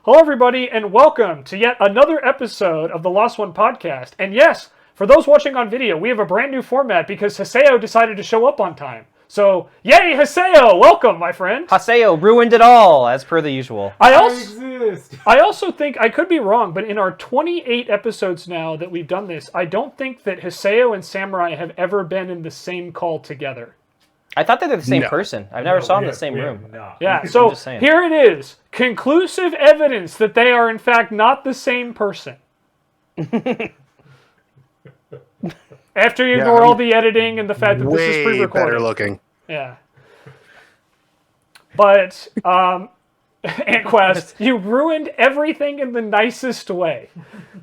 Hello, everybody, and welcome to yet another episode of the Lost One podcast. And yes, for those watching on video, we have a brand new format because Haseo decided to show up on time. So, yay, Haseo! Welcome, my friend. Haseo ruined it all, as per the usual. I also think, I could be wrong, but in our 28 episodes now that we've done this, I don't think that Haseo and Samurai have ever been in the same call together. I thought they were the same person. I've never saw them in the same room. Yeah, so here it is. Conclusive evidence that they are, in fact, not the same person. After you ignore all the editing and the fact that this is pre-recorded. Way better looking. Yeah. But, AntQuest, you ruined everything in the nicest way.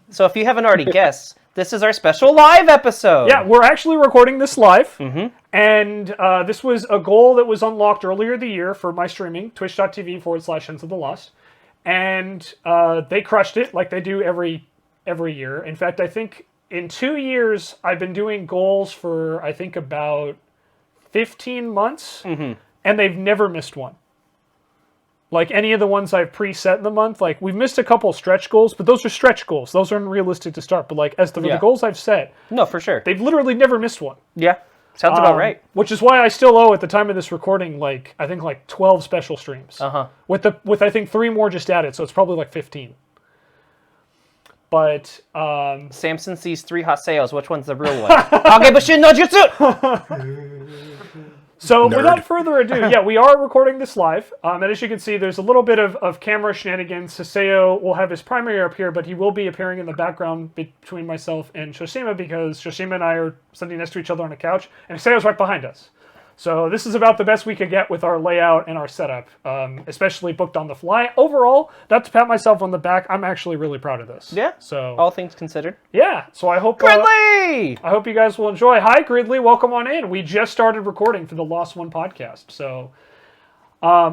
So if you haven't already guessed, this is our special live episode. Yeah, we're actually recording this live. Mm-hmm. And this was a goal that was unlocked earlier the year for my streaming, twitch.tv/Shenzo the Lost. And they crushed it like they do every year. In fact, I think in 2 years, I've been doing goals for, I think, about 15 months. Mm-hmm. And they've never missed one. Like any of the ones I've preset in the month, like we've missed a couple stretch goals, but those are stretch goals. Those are unrealistic to start. But like as the goals I've set, no, for sure, they've literally never missed one. Yeah, sounds about right. Which is why I still owe at the time of this recording, like I think like 12 special streams. With I think 3 more just added, so it's probably like 15. But Samson sees 3 Haseos. Which one's the real one? Agebushin no Jutsu. So without further ado, yeah, we are recording this live. And as you can see, there's a little bit of camera shenanigans. Haseo will have his primary up here, but he will be appearing in the background between myself and Shoshima because Shoshima and I are sitting next to each other on a couch, and Haseo's right behind us. So this is about the best we could get with our layout and our setup, especially booked on the fly. Overall, not to pat myself on the back, I'm actually really proud of this. Yeah, so all things considered. Yeah, so I hope... Gridley! I hope you guys will enjoy. Hi, Gridley. Welcome on in. We just started recording for the Lost One podcast, so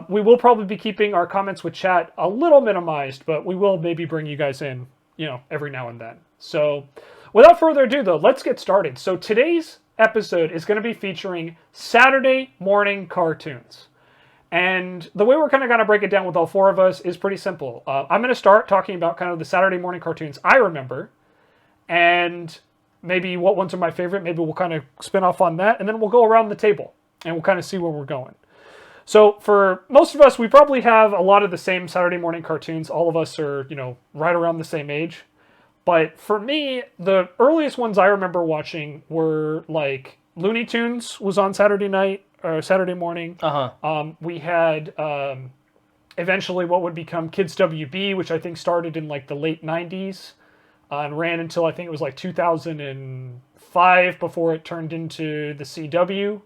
we will probably be keeping our comments with chat a little minimized, but we will maybe bring you guys in, every now and then. So without further ado, though, let's get started. So today's episode is going to be featuring Saturday morning cartoons. And the way we're kind of going to break it down with all 4 of us is pretty simple. I'm going to start talking about kind of the Saturday morning cartoons I remember, and maybe what ones are my favorite. Maybe we'll kind of spin off on that, and then we'll go around the table, and we'll kind of see where we're going. So for most of us, we probably have a lot of the same Saturday morning cartoons. All of us are, right around the same age. But for me, the earliest ones I remember watching were like Looney Tunes was on Saturday night or Saturday morning. We had eventually what would become Kids WB, which I think started in like the late 90s and ran until I think it was like 2005 before it turned into the CW.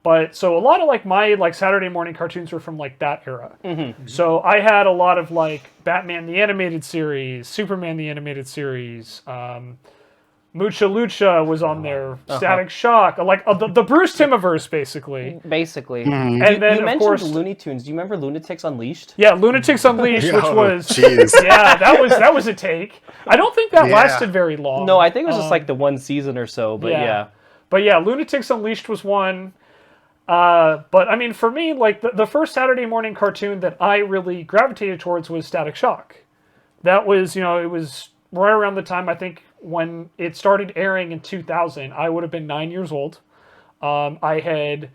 But so a lot of like my like Saturday morning cartoons were from like that era. Mm-hmm. So I had a lot of like Batman the Animated Series, Superman the Animated Series, Mucha Lucha was on there, Static Shock, like the Bruce Timmiverse basically. Basically. Mm-hmm. And then you of mentioned course Looney Tunes. Do you remember Lunatics Unleashed? Yeah, Lunatics Unleashed, which was geez. yeah, that was a take. I don't think that lasted very long. No, I think it was just like the one season or so. But yeah. But yeah, Lunatics Unleashed was one. But I mean, for me, like the first Saturday morning cartoon that I really gravitated towards was Static Shock. That was, it was right around the time I think when it started airing in 2000. I would have been 9 years old. I've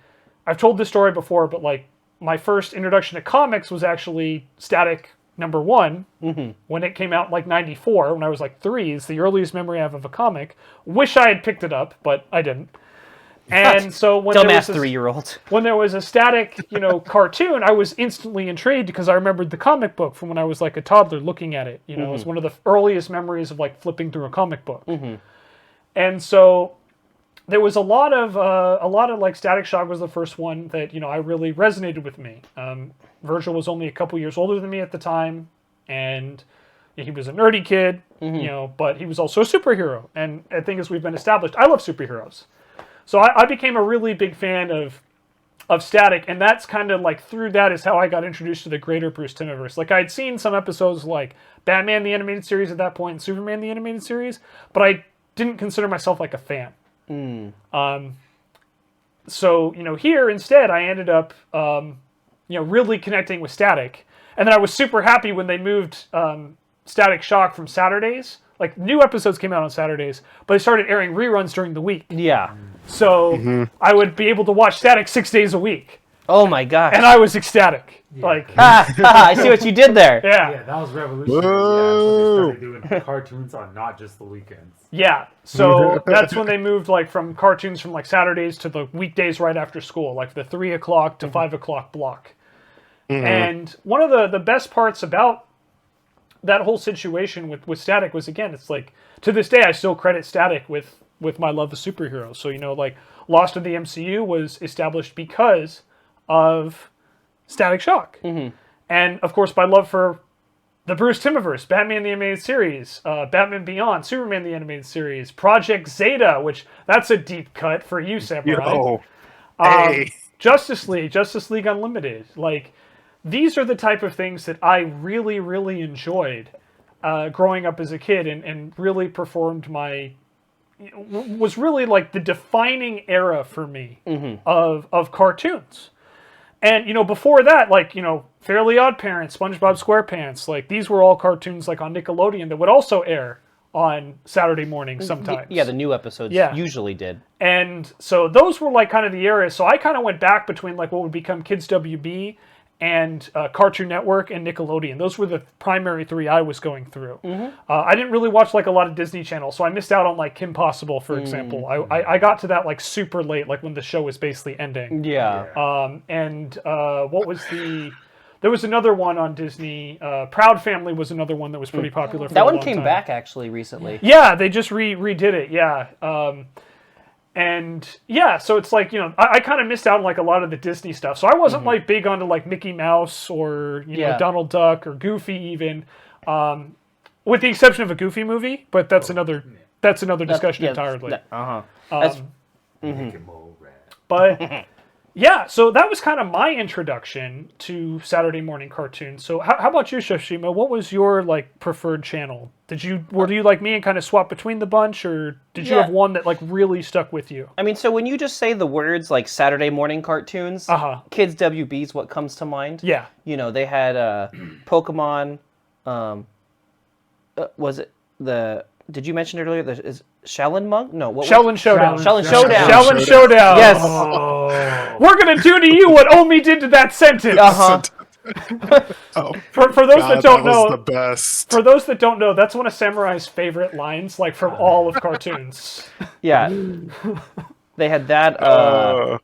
told this story before, but like my first introduction to comics was actually Static #1 when it came out in like 94, when I was like 3. It's the earliest memory I have of a comic. Wish I had picked it up, but I didn't. And so when dumbass 3-year-old. When there was a Static, cartoon, I was instantly intrigued because I remembered the comic book from when I was like a toddler looking at it. It was one of the earliest memories of like flipping through a comic book. And so there was a lot of like Static Shock was the first one that I really resonated with me. Virgil was only a couple years older than me at the time, and he was a nerdy kid, but he was also a superhero. And I think as we've been established, I love superheroes. So I became a really big fan of Static, and that's kind of like through that is how I got introduced to the greater Bruce Timmiverse. Like I'd seen some episodes like Batman the Animated Series at that point and Superman the Animated Series, but I didn't consider myself like a fan. So here instead I ended up really connecting with Static. And then I was super happy when they moved Static Shock from Saturdays. Like, new episodes came out on Saturdays, but they started airing reruns during the week. Yeah. So I would be able to watch Static 6 days a week. Oh my gosh. And I was ecstatic. Like, I see what you did there. yeah. That was revolutionary. Yeah, so they started doing cartoons on not just the weekends. Yeah, so that's when they moved like from cartoons from like Saturdays to the weekdays right after school, like the 3 o'clock to 5 o'clock block. And one of the best parts about that whole situation with Static was, again, it's like, to this day I still credit Static with my love of superheroes. So, like, Lost in the MCU was established because of Static Shock. And of course my love for the Bruce Timmiverse, Batman the Animated Series, Batman Beyond, Superman the Animated Series, Project Zeta, which that's a deep cut for you, Samurai. Hey. Justice League Unlimited. Like, these are the type of things that I really, really enjoyed growing up as a kid, and really was really like the defining era for me of cartoons. And, before that, like, Fairly Odd Parents, SpongeBob SquarePants, like, these were all cartoons, like, on Nickelodeon that would also air on Saturday mornings sometimes. Yeah, the new episodes usually did. And so those were, like, kind of the eras. So I kind of went back between, like, what would become Kids WB and Cartoon Network and Nickelodeon. Those were the primary three I was going through. I didn't really watch, like, a lot of Disney Channel, so I missed out on, like, Kim Possible, for example. I got to that, like, super late, like, when the show was basically ending. Yeah. What was there was another one on Disney. Proud Family was another one that was pretty popular for That a one long came time. back, actually, recently. Yeah, they just redid it, yeah. And yeah, so it's like, I kind of missed out on like a lot of the Disney stuff. So I wasn't like big onto like Mickey Mouse or, know, Donald Duck or Goofy even, with the exception of a Goofy movie, but that's another discussion entirely. Make it more red. But yeah, so that was kind of my introduction to Saturday morning cartoons. So how about you, Shoshima? What was your like preferred channel? Were you like me and kind of swap between the bunch, or did you have one that like really stuck with you? I mean, so when you just say the words like Saturday morning cartoons, Kids WB is what comes to mind. Yeah. They had Pokemon. Was it did you mention it earlier? Is Shaolin Monk? No. Shaolin Showdown. Shaolin Showdown. Shaolin Showdown. Yes. Oh. We're going to do to you what Omi did to that sentence. For those that don't know, the best. For those that don't know, that's one of Samurai's favorite lines, like from all of cartoons. Yeah. They had that.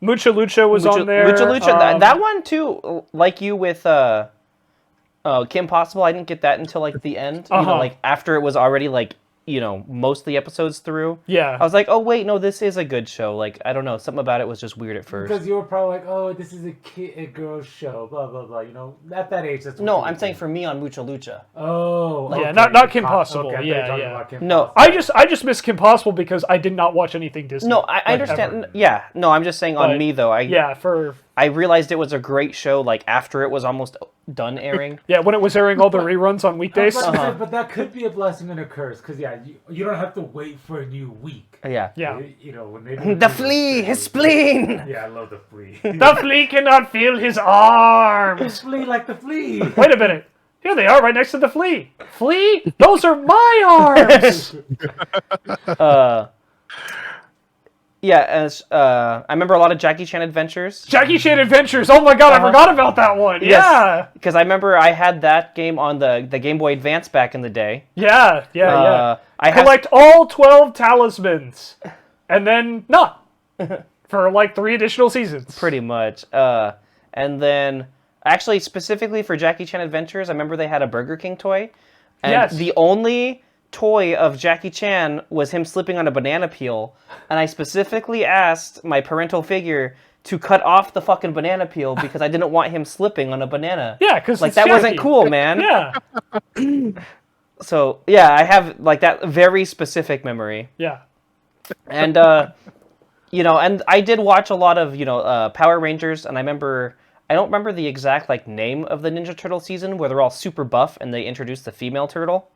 Mucha Lucha was on there. Mucha Lucha. That one too, like you with Kim Possible. I didn't get that until like the end. Like after it was already like most of the episodes through. Yeah. I was like, oh wait, no, this is a good show. Like, I don't know, something about it was just weird at first. Because you were probably like, oh, this is a girl's show, blah blah blah. At that age, that's what no. I'm saying for me on Mucha Lucha. Oh, yeah, not Kim Possible. Okay, yeah. No, I just miss Kim Possible because I did not watch anything Disney. No, I understand. Ever. Yeah, no, I'm just saying on me though. I realized it was a great show. Like after it was almost done airing. Yeah, when it was airing all the reruns on weekdays. But that could be a blessing and a curse, because you don't have to wait for a new week. Yeah. When they the flea, his spleen. Yeah, I love the flea. The flea cannot feel his arms. Flea like the flea. Wait a minute. Here they are, right next to the flea. Flea? Those are my arms. Yeah, I remember a lot of Jackie Chan Adventures. Jackie Chan Adventures. Oh my god, I forgot about that one. Yes, yeah. Because I remember I had that game on the Game Boy Advance back in the day. Yeah. I collect all 12 talismans, and then not for like 3 additional seasons. Pretty much. And then actually specifically for Jackie Chan Adventures, I remember they had a Burger King toy, and the only toy of Jackie Chan was him slipping on a banana peel, and I specifically asked my parental figure to cut off the fucking banana peel because I didn't want him slipping on a banana. Yeah, because like that wasn't cool, man. Yeah. So yeah, I have like that very specific memory. Yeah. And and I did watch a lot of Power Rangers, and I don't remember the exact like name of the Ninja Turtle season where they're all super buff and they introduced the female turtle.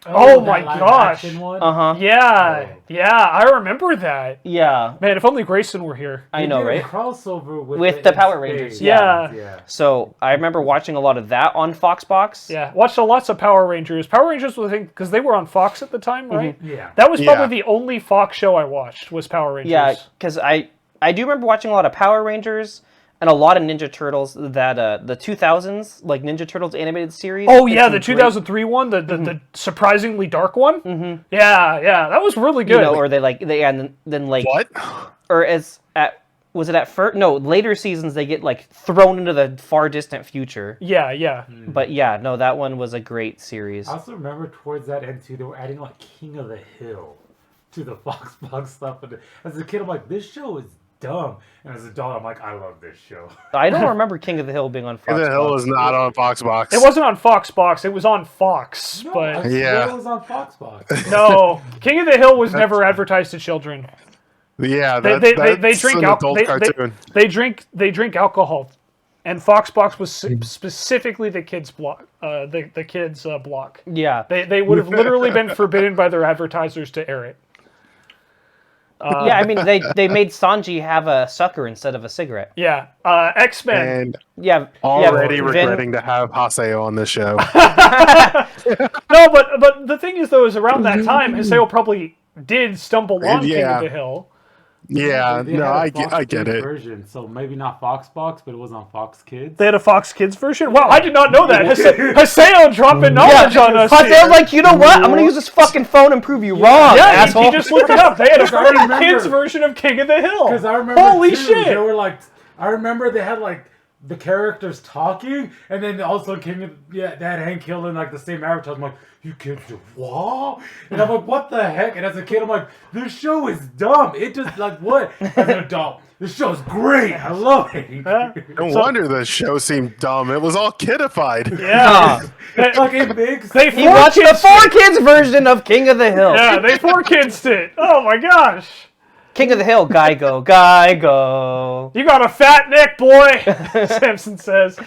Oh that my live gosh. action one? Yeah, Oh. yeah, I remember that. Yeah. Man, if only Grayson were here. I know, They did a right? crossover With the the Power In Rangers, Space. yeah. So I remember watching a lot of that on FoxBox. Yeah, watched lots of Power Rangers. Power Rangers was, I think, because they were on Fox at the time, right? Yeah. That was probably the only Fox show I watched was Power Rangers. Yeah, because I do remember watching a lot of Power Rangers and a lot of Ninja Turtles. That the 2000s like Ninja Turtles animated series. Oh yeah, the 2003 one, the surprisingly dark one. Mm-hmm. Yeah, that was really good. You know, or and then like What? or as at was it at first? No, later seasons they get like thrown into the far distant future. Yeah. But yeah, no, that one was a great series. I also remember towards that end too, they were adding like King of the Hill to the FoxBox stuff. And as a kid, I'm like, this show is dumb. And as an adult, I'm like, I love this show. I don't remember King of the Hill being on FoxBox. King of the Hill is not on FoxBox. It wasn't on FoxBox. It was on Fox. No, but Yeah. it was on FoxBox. no, King of the Hill was never advertised to children. Yeah, They that's drink an alcohol. adult cartoon. They drink alcohol, and FoxBox was specifically the kids block. The kids block. Yeah. They would have literally been forbidden by their advertisers to air it. Yeah, I mean they made Sanji have a sucker instead of a cigarette. Yeah, X-Men. And Yeah. already Vin- regretting to have Haseo on this show. No, but the thing is though, is around that time, Haseo probably did stumble on King of the Hill. Yeah, They no, had a I Fox get Kids it. version, so maybe not FoxBox, but it was on Fox Kids. They had a Fox Kids version. Wow, I did not know that. Haseo dropping knowledge on us. But they're here. like, you know what? I'm gonna use this fucking phone and prove you wrong, Yeah, asshole. he just looked it up. They had a I fucking remember. kids version of King of the Hill. Because I remember, Holy too, shit! They were like, I remember they had like the characters talking, and then also they had Hank Hill in like the same avatar. I'm like, you kids do what? And I'm like, what the heck? And as a kid, I'm like, this show is dumb. It just like what? As an adult, this show's great. I love it. No wonder the show seemed dumb. It was all kidified. Yeah. Like it makes. They He watched the 4Kids version of King of the Hill. Yeah, they 4Kids it. Oh my gosh. King of the Hill, guy go. You got a fat neck, boy, Samson says.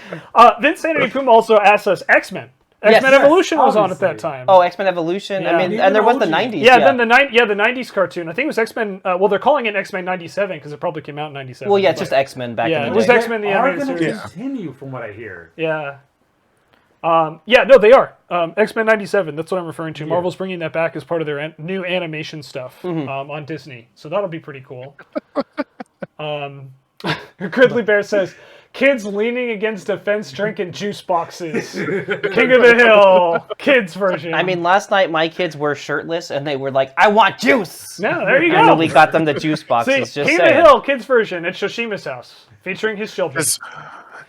Vince Sanity Puma also asked us X-Men. X-Men Yes, Evolution was on at that obviously. time. Oh, X-Men Evolution. Yeah. I mean, and there was the Even 90s. yeah, then the 90s cartoon. I think it was X-Men. Well, they're calling it X-Men 97 because it probably came out in 97. Well, yeah, it's but- just X-Men back Yeah, in it the was day. X-Men the They are animated going series. to continue, from what I hear. Yeah. No, they are. X-Men 97, that's what I'm referring to. Marvel's bringing that back as part of their new animation stuff on Disney. So that'll be pretty cool. Gridley Bear says, kids leaning against a fence drinking juice boxes. King of the Hill, kids version. I mean, last night my kids were shirtless and they were like, I want juice! yeah, there you And go. then we got them the juice See, boxes. Just King of the saying. Hill, kids version at Shoshima's house, featuring his children.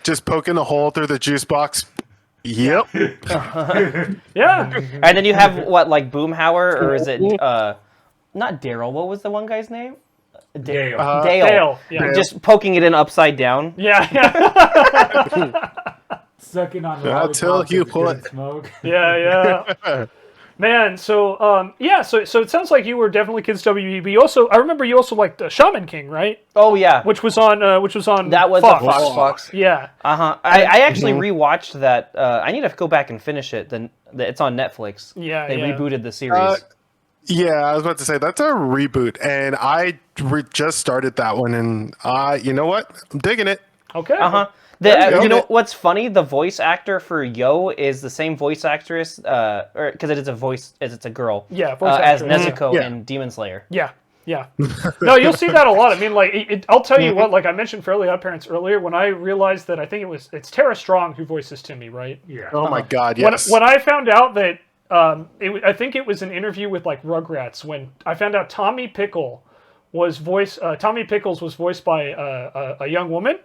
Just poking a hole through the juice box. Yep. Yeah. And then you have what, like Boomhauer, or is it not Daryl? What was the one guy's name? Dale. Dale. Yeah. Just poking it in upside down. Yeah. Sucking on the Not till lollipops you with the put- good smoke. Yeah. Man, so so it sounds like you were definitely kids WB. I remember you also liked Shaman King, right? Oh yeah, Which was on that was Fox. a FoxBox. Yeah. I actually rewatched that. I need to go back and finish it. Then it's on Netflix. Yeah, they yeah. rebooted the series. Yeah, I was about to say that's a reboot, and I just started that one, and you know what? I'm digging it. Okay. There you You go. know what's funny? The voice actor for Yo is the same voice actress, or because it is it's a girl. Yeah, voice as actress. Nezuko Yeah. in Demon Slayer. Yeah. Yeah. No, you'll see that a lot. I mean, like, I'll tell you what, like I mentioned Fairly Odd Parents earlier, when I realized that I think it's Tara Strong who voices Timmy, right? Yeah. Oh my God, yes. When I found out that, I think it was an interview with like Rugrats when I found out Tommy Pickles was voiced by a young woman.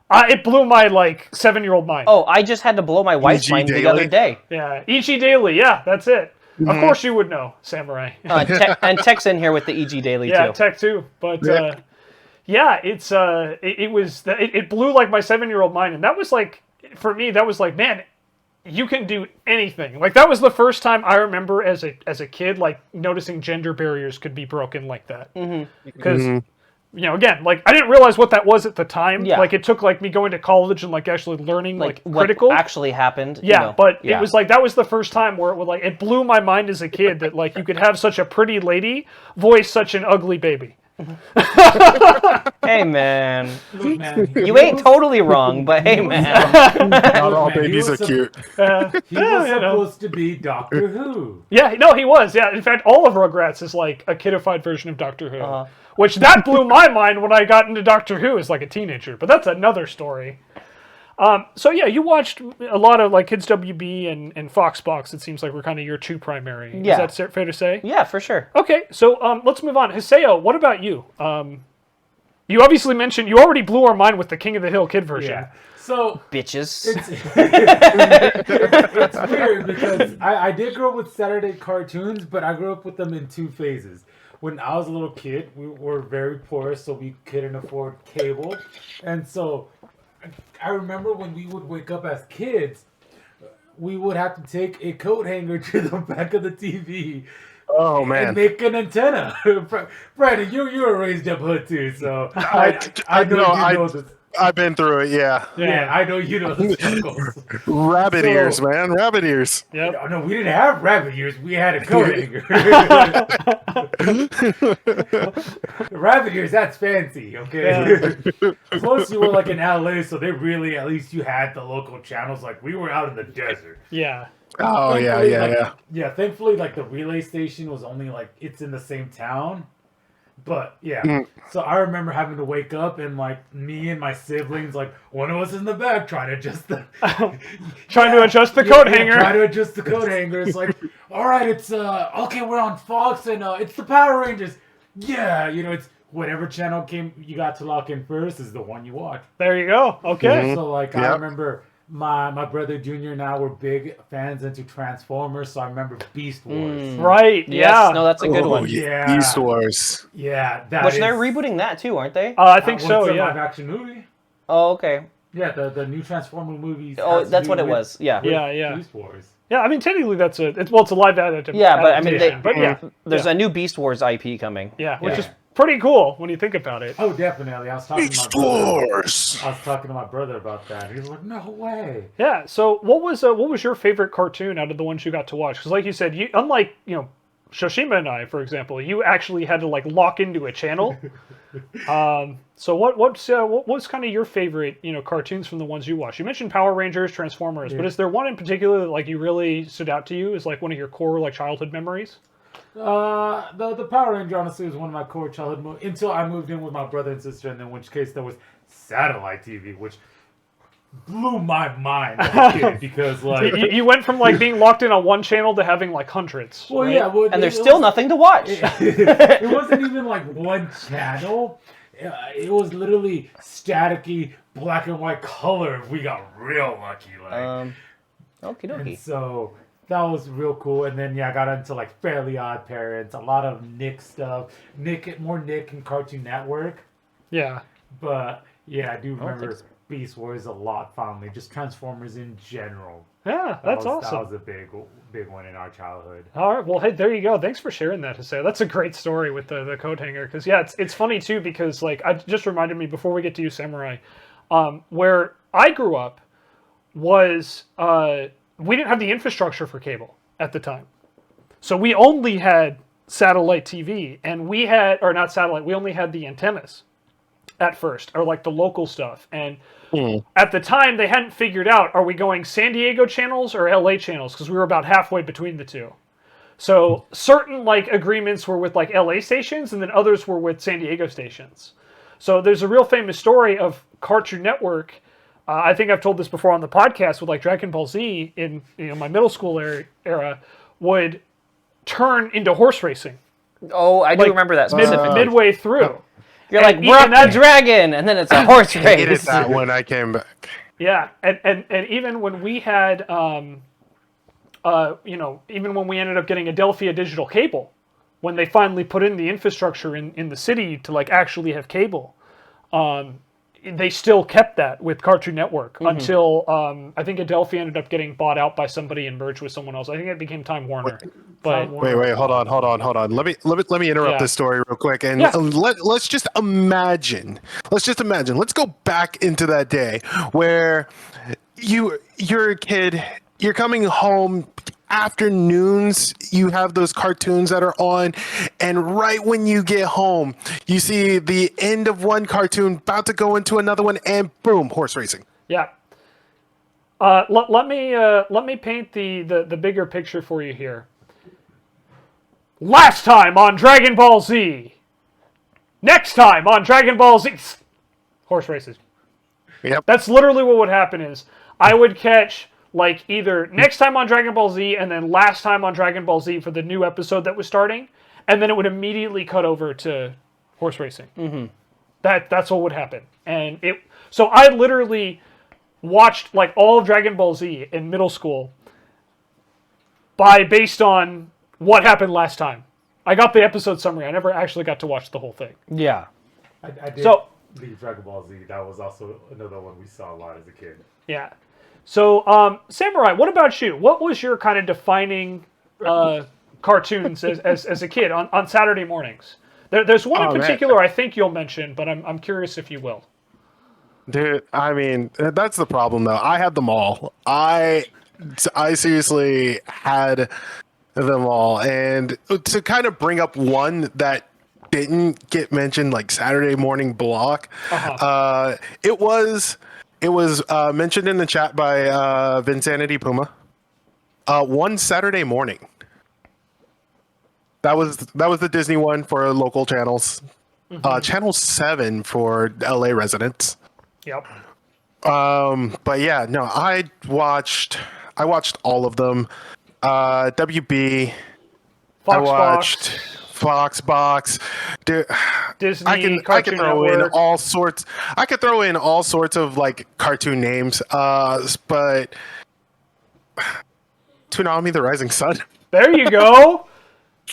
It blew my like 7-year-old mind. Oh, I just had to blow my wife's E.G. mind the Daily? other day. Yeah, E.G. Daily. Yeah, that's it. Of course you would know, Samurai. And Tech's in here with the E.G. Daily Yeah, too. Tech too. But Yeah. yeah, it blew like my 7-year-old mind, and that was like for me. That was like, man, you can do anything. Like that was the first time I remember as a kid like noticing gender barriers could be broken like that. Because again, like I didn't realize what that was at the time. Yeah. Like it took like me going to college and like actually learning like critical. What actually happened. Yeah, but it was like that was the first time where it would like it blew my mind as a kid that like you could have such a pretty lady voice such an ugly baby. Hey man, Look, man, you ain't totally wrong, but hey man. Not all man, he babies are was cute. He was you know. supposed to be Doctor Who. Yeah, no, he was. Yeah, in fact, all of Rugrats is like a kidified version of Doctor Who, which that blew my mind when I got into Doctor Who as like a teenager. But that's another story. So yeah, you watched a lot of like Kids WB and FoxBox. It seems like were kind of your two primary. Yeah. Is that fair to say? Yeah, for sure. Okay, so let's move on. Haseo, what about you? You obviously mentioned you already blew our mind with the King of the Hill kid version. Yeah. So Bitches. it's weird because I did grow up with Saturday cartoons, but I grew up with them in two phases. When I was a little kid, we were very poor, so we couldn't afford cable. And so I remember when we would wake up as kids, we would have to take a coat hanger to the back of the TV Oh man. and make an antenna. Brandon, you were raised up hood too, so I know you know this. I've been through it. Yeah. Yeah, I know you know the struggles. Rabbit So- ears, man. Rabbit ears. Yep. No, we didn't have rabbit ears. We had a coat hanger. Rabbit ears, that's fancy, okay? Plus, you were like in LA, so they really, at least you had the local channels. Like, we were out in the desert. Yeah. Oh yeah, Thankfully, yeah, like, yeah. Yeah, thankfully, like, the relay station was only, like, it's in the same town. But, yeah. So I remember having to wake up and, like, me and my siblings, like, one of us in the back trying to adjust the... Trying to adjust the coat hanger. Trying to adjust the coat hanger. It's like, all right, it's, okay, we're on Fox, and, it's the Power Rangers. Yeah, it's whatever channel you got to lock in first is the one you watch. There you go. Okay. So, like, I Yep. remember... My brother Junior and I were big fans into Transformers, so I remember Beast Wars. Right. Yes, Yeah. no, that's a good Oh, one. Yeah. Beast Wars. Yeah, that Which is... they're rebooting that too, aren't they? I think Well, so. it's a Yeah. live action movie. Oh, okay. Yeah, the new Transformer movies. Oh, has to that's do what it with- was. Yeah. with Yeah. Beast Wars. Yeah. I mean, technically, it's a live adaptation. Yeah, but I mean, But yeah. there's a new Beast Wars IP coming. Yeah, which Yeah. is pretty cool when you think about it. Oh, definitely. I was talking to Beast my brother. Wars. I was talking to my brother about that. He was like, "No way." Yeah. So, what was your favorite cartoon out of the ones you got to watch? Because, like you said, unlike Shoshima and I, for example, you actually had to like lock into a channel. So, what was kind of your favorite cartoons from the ones you watched? You mentioned Power Rangers, Transformers, but is there one in particular that like you really stood out to you as like one of your core like childhood memories? The Power Ranger honestly was one of my core childhood movies until I moved in with my brother and sister, and in which case there was satellite TV, which blew my mind as a kid because like You went from like being locked in on one channel to having like hundreds. well right? yeah, well, And there's still nothing to watch. It wasn't even like one channel. It was literally staticky black and white color. We got real lucky, like. Okie And dokie. so that was real cool. And then I got into like Fairly Odd Parents, a lot of Nick stuff, more Nick and Cartoon Network. Yeah. But yeah, I do remember think so. Beast Wars a lot fondly. Just Transformers in general. Yeah, that's awesome. That was a big one in our childhood. All right, well, hey, there you go. Thanks for sharing that, Haseo. That's a great story with the coat hanger. Because, yeah, it's funny, too, because, like, I just reminded me before we get to you, Samurai, where I grew up was we didn't have the infrastructure for cable at the time. So we only had satellite TV, and we had, or not satellite, we only had the antennas at first, or like the local stuff. And at the time, they hadn't figured out, are we going San Diego channels or LA channels? Because we were about halfway between the two. So certain like agreements were with like LA stations, and then others were with San Diego stations. So there's a real famous story of Cartoon Network. I think I've told this before on the podcast with like Dragon Ball Z in my middle school era would turn into horse racing Oh, I do like, remember that specifically. midway through. You're like, and we're even up the that- dragon, and then it's a horse Hated race. that when I came back. Yeah, and even when we had, even when we ended up getting Adelphia digital cable, when they finally put in the infrastructure in the city to like actually have cable, they still kept that with Cartoon Network until I think Adelphi ended up getting bought out by somebody and merged with someone else. I think it became Time Warner. But Wait, hold on. Let me interrupt this story real quick, and let's just imagine. Let's go back into that day where you're a kid, you're coming home afternoons, you have those cartoons that are on, and right when you get home, you see the end of one cartoon about to go into another one, and boom, horse racing. Yeah. Let me paint the bigger picture for you here. Last time on Dragon Ball Z. Next time on Dragon Ball Z. Horse races. Yep. That's literally what would happen is I would catch like either next time on Dragon Ball Z and then last time on Dragon Ball Z for the new episode that was starting, and then it would immediately cut over to horse racing. Mm-hmm. That's what would happen. And so I literally watched like all of Dragon Ball Z in middle school based on what happened last time. I got the episode summary. I never actually got to watch the whole thing. Yeah. I did leave Dragon Ball Z. That was also another one we saw a lot as a kid. Yeah. So, Samurai, what about you? What was your kind of defining cartoons as a kid on Saturday mornings? There's one in particular I think you'll mention, but I'm curious if you will. Dude, I mean, that's the problem, though. I had them all. I seriously had them all. And to kind of bring up one that didn't get mentioned, like Saturday Morning Block, it was mentioned in the chat by Vinsanity Puma. One Saturday morning. That was the Disney one for local channels. Channel 7 for LA residents. Yep. But yeah, no, I watched all of them. WB. FoxBox. I watched FoxBox. Dude, Disney. I can throw Network. in all sorts. I could throw in all sorts of like cartoon names. But Toonami the Rising Sun. There you go.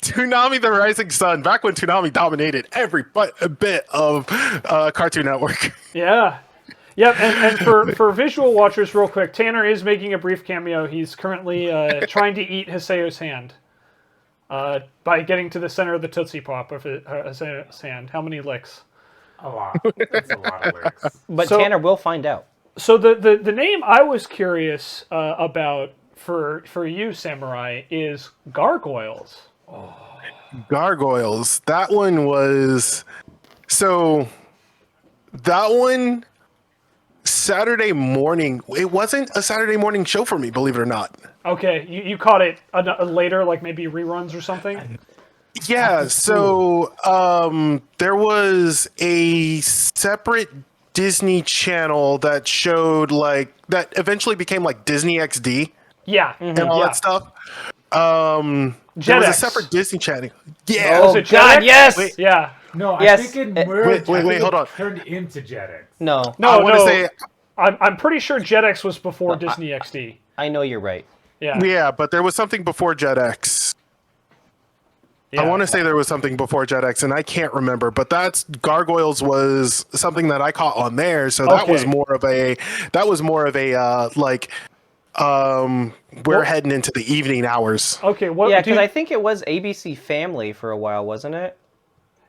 Toonami the Rising Sun. Back when Toonami dominated every bit of Cartoon Network. Yeah. Yep, and for visual watchers, real quick, Tanner is making a brief cameo. He's currently trying to eat Haseo's hand by getting to the center of the Tootsie Pop of Haseo's hand. How many licks? A lot. That's a lot of licks. But Tanner will find out. So the name I was curious about for you, Samurai, is Gargoyles. Oh. Gargoyles. That one was... So, that one... Saturday morning. It wasn't a Saturday morning show for me, believe it or not. Okay, you caught it later, like maybe reruns or something? Yeah, so there was a separate Disney channel that showed like that eventually became like Disney XD. Yeah, and all that stuff. There was a separate Disney channel. Yeah. Oh, God, yes. Wait. Yeah. No, Yes. I think it merged. Wait, hold on. Turned into Jetix. No. No, I want to say I'm pretty sure Jetix was before Disney XD. I know you're right. Yeah, but there was something before JetX. Yeah. I want to say there was something before JetX, and I can't remember. But Gargoyles was something that I caught on there, so that was more of a we're heading into the evening hours. Okay, Yeah, because I think it was ABC Family for a while, wasn't it?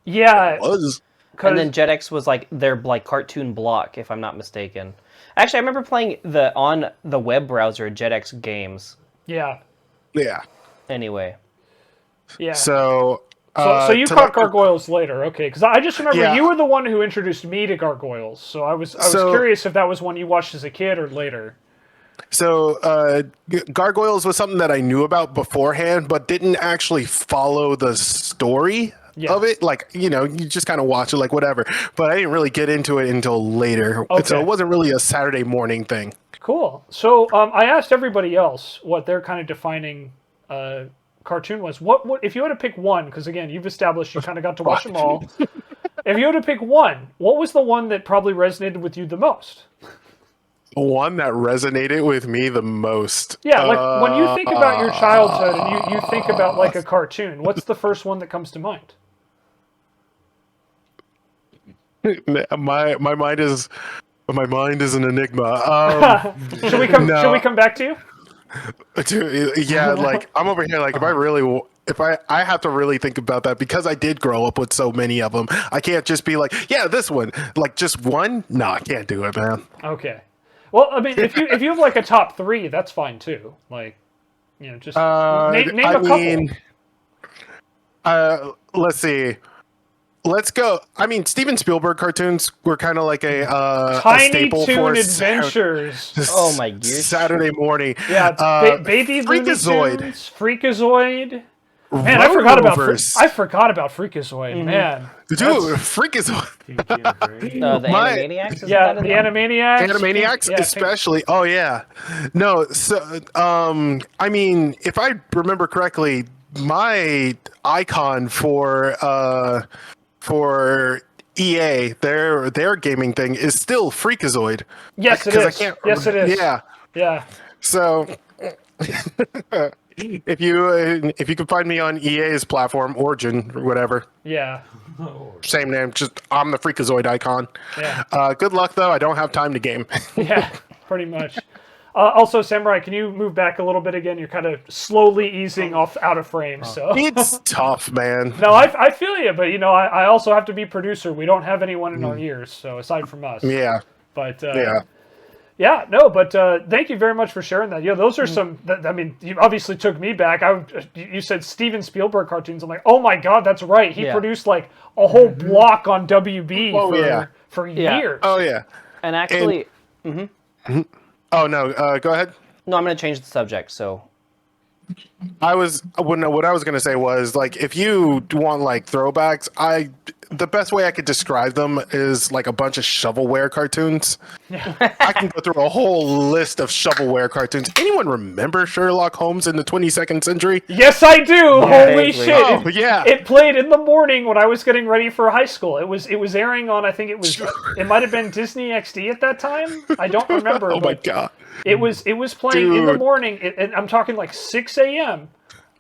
Yeah, It was. And then Jetix was like their like cartoon block, if I'm not mistaken. Actually, I remember playing on the web browser Jetix games. Yeah. Yeah. Anyway. Yeah. So you caught Gargoyles later, okay? Because I just remember you were the one who introduced me to Gargoyles, so I was curious if that was one you watched as a kid or later. So Gargoyles was something that I knew about beforehand, but didn't actually follow the story of it. Like, you just kind of watch it, like whatever. But I didn't really get into it until later. Okay. So it wasn't really a Saturday morning thing. Cool. So I asked everybody else what their kind of defining cartoon was. What if you had to pick one? Because again, you've established you kind of got to watch them all. If you had to pick one, what was the one that probably resonated with you the most? One that resonated with me the most. Yeah, like when you think about your childhood and you think about like a cartoon, what's the first one that comes to mind? my mind is an enigma. Should we come? Should we come back to you? Dude, yeah, like I'm over here. Like if I have to really think about that because I did grow up with so many of them. I can't just be like, yeah, this one, like just one. No, I can't do it, man. Okay. Well, I mean, if you have like a top 3, that's fine too. Like, just name a couple. Let's see. Let's go. I mean, Steven Spielberg cartoons were kind of like a Tiny staple Toon for Adventures. Oh my gosh. Saturday morning. Yeah, Baby Looney Freakazoid. Tunes, Freakazoid. Man, I forgot about Freakazoid. Man, Dude, Freakazoid. The Animaniacs? Isn't yeah, that in the there? Animaniacs. Animaniacs, Yeah, especially. Oh yeah. No, so I mean, if I remember correctly, my icon for EA, their gaming thing is still Freakazoid. Yes, it is. Yes, it is. Yeah. Yeah. So if you can find me on EA's platform, Origin or whatever, Yeah. same name, just I'm the Freakazoid icon. Yeah. Good luck though. I don't have time to game. Yeah. Pretty much. Also, Samurai, can you move back a little bit again? You're kind of slowly easing off out of frame. So It's tough, man. no, I feel you, but I also have to be producer. We don't have anyone in our ears, so aside from us. Yeah. But Yeah. yeah, no, but thank you very much for sharing that. Those are some. I mean, you obviously took me back. You said Steven Spielberg cartoons. I'm like, oh my god, that's right. He produced like a whole block on WB for years. Oh yeah. And actually, Oh no. Go ahead. no, I'm going to change the subject. So, What I was gonna say was like if you want like throwbacks, the best way I could describe them is like a bunch of shovelware cartoons. I can go through a whole list of shovelware cartoons. Anyone remember Sherlock Holmes in the 22nd century? Yes, I do. Holy vaguely. shit! Oh, yeah. It played in the morning when I was getting ready for high school. It was airing on. I think it might have been Disney XD at that time. I don't remember. Oh my but god. It was playing in the Dude. morning, and I'm talking like 6 a.m.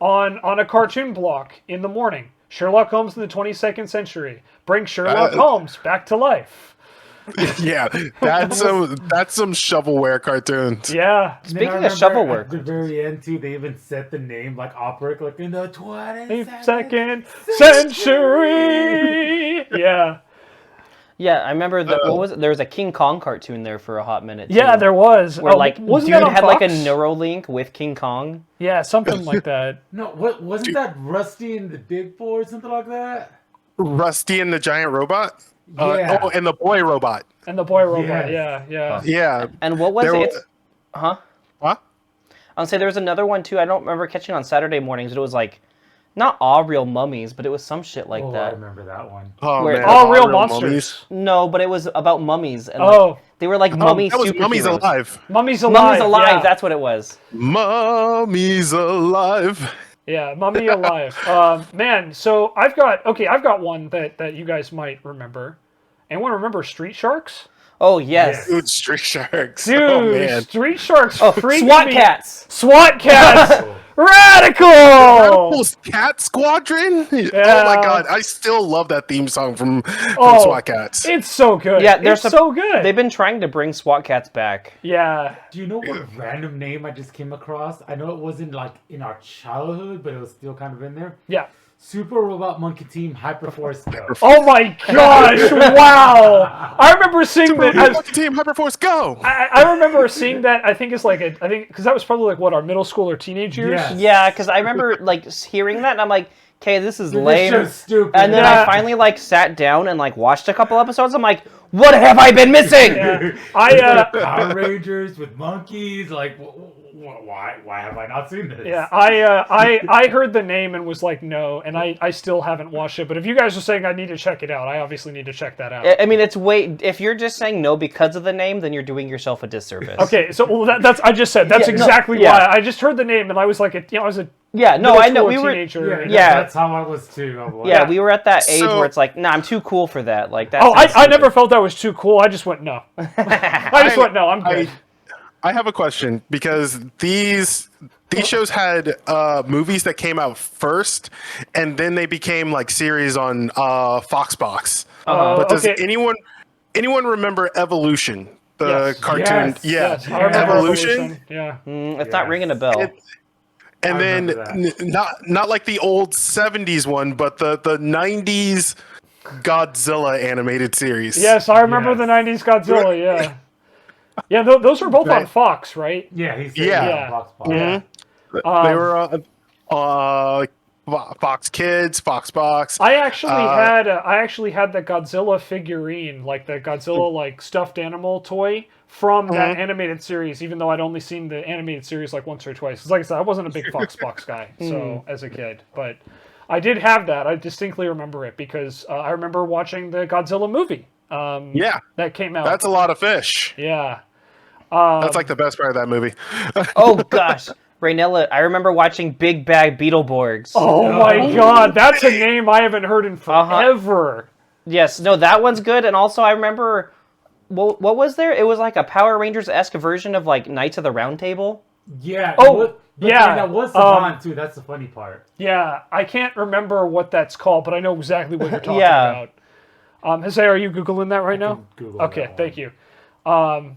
on a cartoon block in the morning. Sherlock Holmes in the 22nd century. Bring Sherlock Holmes back to life. Yeah, that's some shovelware cartoons. Yeah. speaking of shovelware, At the very end, too, they even set the name like opera, like in the 22nd Second century. Yeah. yeah, I remember what was it? There was a King Kong cartoon there for a hot minute. Yeah, too, there was. where like wasn't dude that on had like a Fox? Neuralink with King Kong. Yeah, something like that. No, wasn't that Rusty and the Big Boy or something like that? Rusty and the Giant Robot. Yeah. And the Boy Robot. And the boy robot. Yes. Yeah. Yeah. And what was There it? wa- Huh? What? I'll say there was another one too. I don't remember catching on Saturday mornings, but it was like not all real mummies, but it was some shit like I that. remember that one. Oh Where- man. All real Mummies. monsters. No, but it was about mummies, and Oh. like, they were like Oh, mummy that was superheroes. Mummies Alive. Mummies Alive. Mummies alive. Yeah. That's what it was. Mummies Alive. Yeah, Mummy Alive. Man, so I've got one that you guys might remember. Anyone remember Street Sharks? Oh yes. Dude, Street Sharks. Dude, Oh man. Street Sharks Oh, freaked SWAT me. cats. SWAT cats. Radical. Radical Cat Squadron? Oh my god, I still love that theme song from SWAT Cats. It's so good. Yeah, it's so good. They've been trying to bring SWAT cats back. Yeah. Do you know what random name I just came across? I know it wasn't like in our childhood, but it was still kind of in there. Yeah. Super Robot Monkey Team Hyperforce Go. Oh my gosh! Wow! I remember seeing that. Team Hyperforce Go! I remember seeing that. I think because that was probably like what our middle school or teenage years. Yeah. Yeah, because I remember like hearing that, and I'm like, okay, this is Dude, lame. This show's stupid. And then Yeah. I finally like sat down and like watched a couple episodes. I'm like, what have I been missing? Yeah. Power Rangers with monkeys. Like, why have I not seen this? Yeah, I heard the name and was like, no, and I still haven't watched it. But if you guys are saying I need to check it out, I obviously need to check that out. I mean, it's way. If you're just saying no because of the name, then you're doing yourself a disservice. Okay, so that's I just said that's Yeah, no, exactly yeah. why I just heard the name and I was like, I was a Yeah, no, middle I know. school We were. teenager. Yeah. That's how I was too. I'm like, Yeah, we were at that age So- where it's like, nah, I'm too cool for that. Like that. Oh, I sounds never stupid. felt that was too cool. I just went no. I just went no. I'm good. I have a question because these these shows had movies that came out first, and then they became like series on FoxBox. But does anyone remember Evolution? The cartoon, Yes, I remember Evolution. Yeah, It's not ringing a bell. And then not like the old '70s one, but the '90s Godzilla animated series. Yes, I remember the '90s Godzilla. Yeah, yeah. Those were both on Fox, right? Yeah, he's Yeah. on Fox. Yeah. They were Fox Kids, FoxBox. I actually had the Godzilla figurine, like the Godzilla like stuffed animal toy from that animated series, even though I'd only seen the animated series like once or twice. 'Cause like I said, I wasn't a big FoxBox guy, so as a kid, but I did have that. I distinctly remember it because I remember watching the Godzilla movie. That came out. That's a lot of fish. Yeah. That's like the best part of that movie. Oh gosh, Raynella, I remember watching Big Bag Beetleborgs. Oh my god, that's a name I haven't heard in forever. Yes, no, that one's good. And also I remember, what was there? It was like a Power Rangers-esque version of like Knights of the Round Table. Yeah. Yeah. That was Saban too. That's the funny part. Yeah, I can't remember what that's called, but I know exactly what you're talking about. Haseo, are you Googling that right now? Google okay, that thank you. Vin,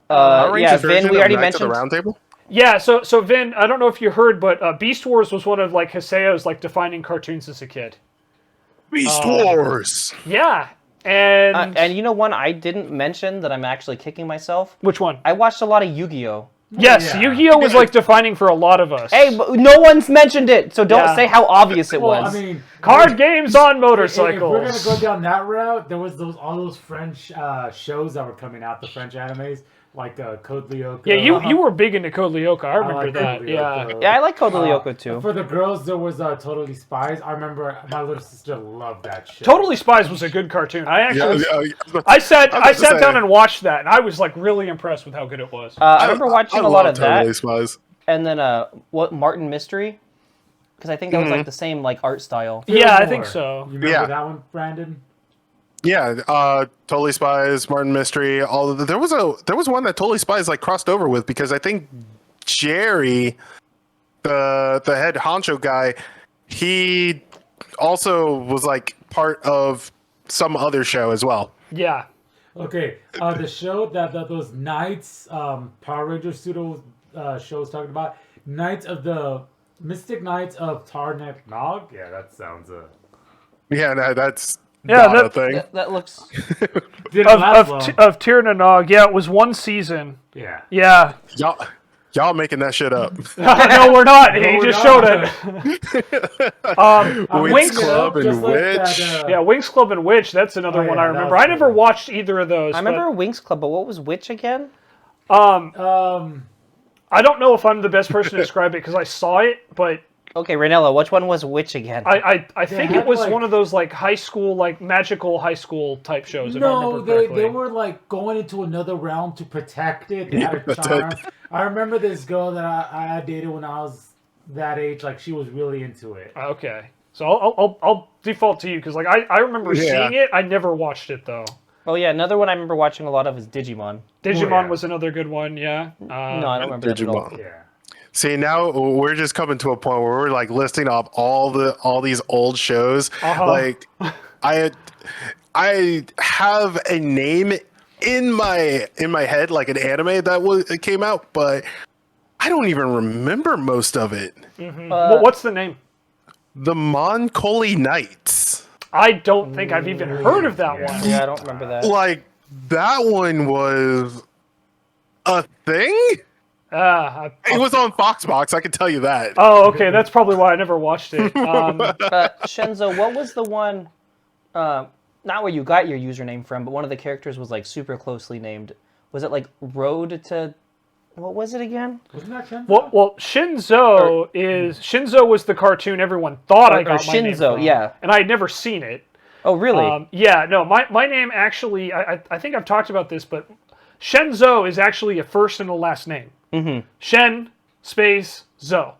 we already mentioned. The Round Table? Yeah, so Vin, I don't know if you heard, but Beast Wars was one of like Haseo's like defining cartoons as a kid. Beast Wars. Yeah, and you know one I didn't mention that I'm actually kicking myself? Which one? I watched a lot of Yu-Gi-Oh! Yes, Yu-Gi-Oh was like defining for a lot of us. Hey, but no one's mentioned it, so don't say how obvious it was. I mean, card games on motorcycles. If we're gonna go down that route, there was all those French shows that were coming out, the French animes, like Code Lyoko. Yeah, you were big into Code Lyoko. I remember that. Code Yeah. Lyoko. Yeah, I like Code Lyoko too. For the girls, there was Totally Spies. I remember my little sister loved that show. Totally Spies was a good cartoon. I actually, Yeah, I sat down and watched that, and I was like really impressed with how good it was. I remember watching a lot of Totally that. Spies. And then Martin Mystery, because I think that was like the same like art style. Yeah, I think so. You remember that one, Brandon? Yeah, Totally Spies, Martin Mystery, all of the, there was one that Totally Spies like crossed over with because I think Jerry, the head honcho guy, he also was like part of some other show as well. Yeah. Okay, the show that those Knights, Power Rangers pseudo shows talking about, Mystic Knights of Tarnak Nog. Yeah, that sounds Yeah, no, that's Yeah, not a thing. That looks. Of Tir na Nog. Yeah, it was one season. Yeah. Yeah. Y'all making that shit up. No, we're not. He just showed it. Winx Club and Witch. Yeah, Winx Club and Witch. That's another one I remember. I never watched either of those. I remember Winx Club, but what was Witch again? I don't know if I'm the best person to describe it because I saw it, but Okay, Raynella, which one was Witch again? I think it was one of those like high school, like magical high school type shows. No, they were like going into another realm to protect it. They had a charm. I remember this girl that I dated when I was that age. Like she was really into it. Okay, so I'll default to you because like I remember seeing it. I never watched it though. Oh yeah, another one I remember watching a lot of is Digimon. Digimon was another good one. Yeah. No, I don't remember Digimon. That at all. Yeah. See, now we're just coming to a point where we're like listing off all these old shows. Like I have a name in my head, like an anime that came out, but I don't even remember most of it. Mm-hmm. What's the name? The Moncoli Knights. I don't think I've even heard of that one. Yeah, I don't remember that. Like that one was a thing. It was on FoxBox, I can tell you that. Oh, okay. That's probably why I never watched it. Shenzo, what was the one, not where you got your username from, but one of the characters was like super closely named. Was it like Road to... What was it again? Wasn't that Shenzo? Well, Shenzo was the cartoon everyone thought I got my name from. Yeah. And I had never seen it. Oh, really? Yeah, no, my name actually, I think I've talked about this, but Shenzo is actually a first and a last name. Mm-hmm. Shen space Zo.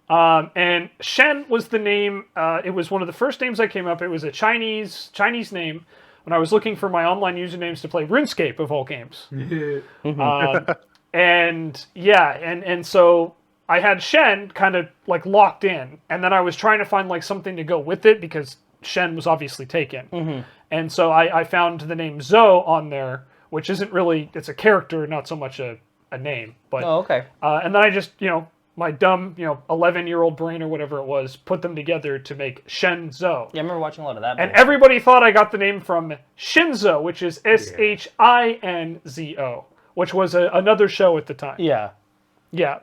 And Shen was the name. It was one of the first names that came up. It was a Chinese name when I was looking for my online usernames to play RuneScape of all games. And so I had Shen kind of like locked in, and then I was trying to find like something to go with it because Shen was obviously taken. And so I found the name Zoe on there, which isn't really, it's a character, not so much a name. But, okay. And then I just, my dumb, 11-year-old brain or whatever it was, put them together to make Shenzo. Yeah, I remember watching a lot of that. And everybody thought I got the name from Shinzo, which is Shinzo, which was another show at the time. Yeah. Yeah.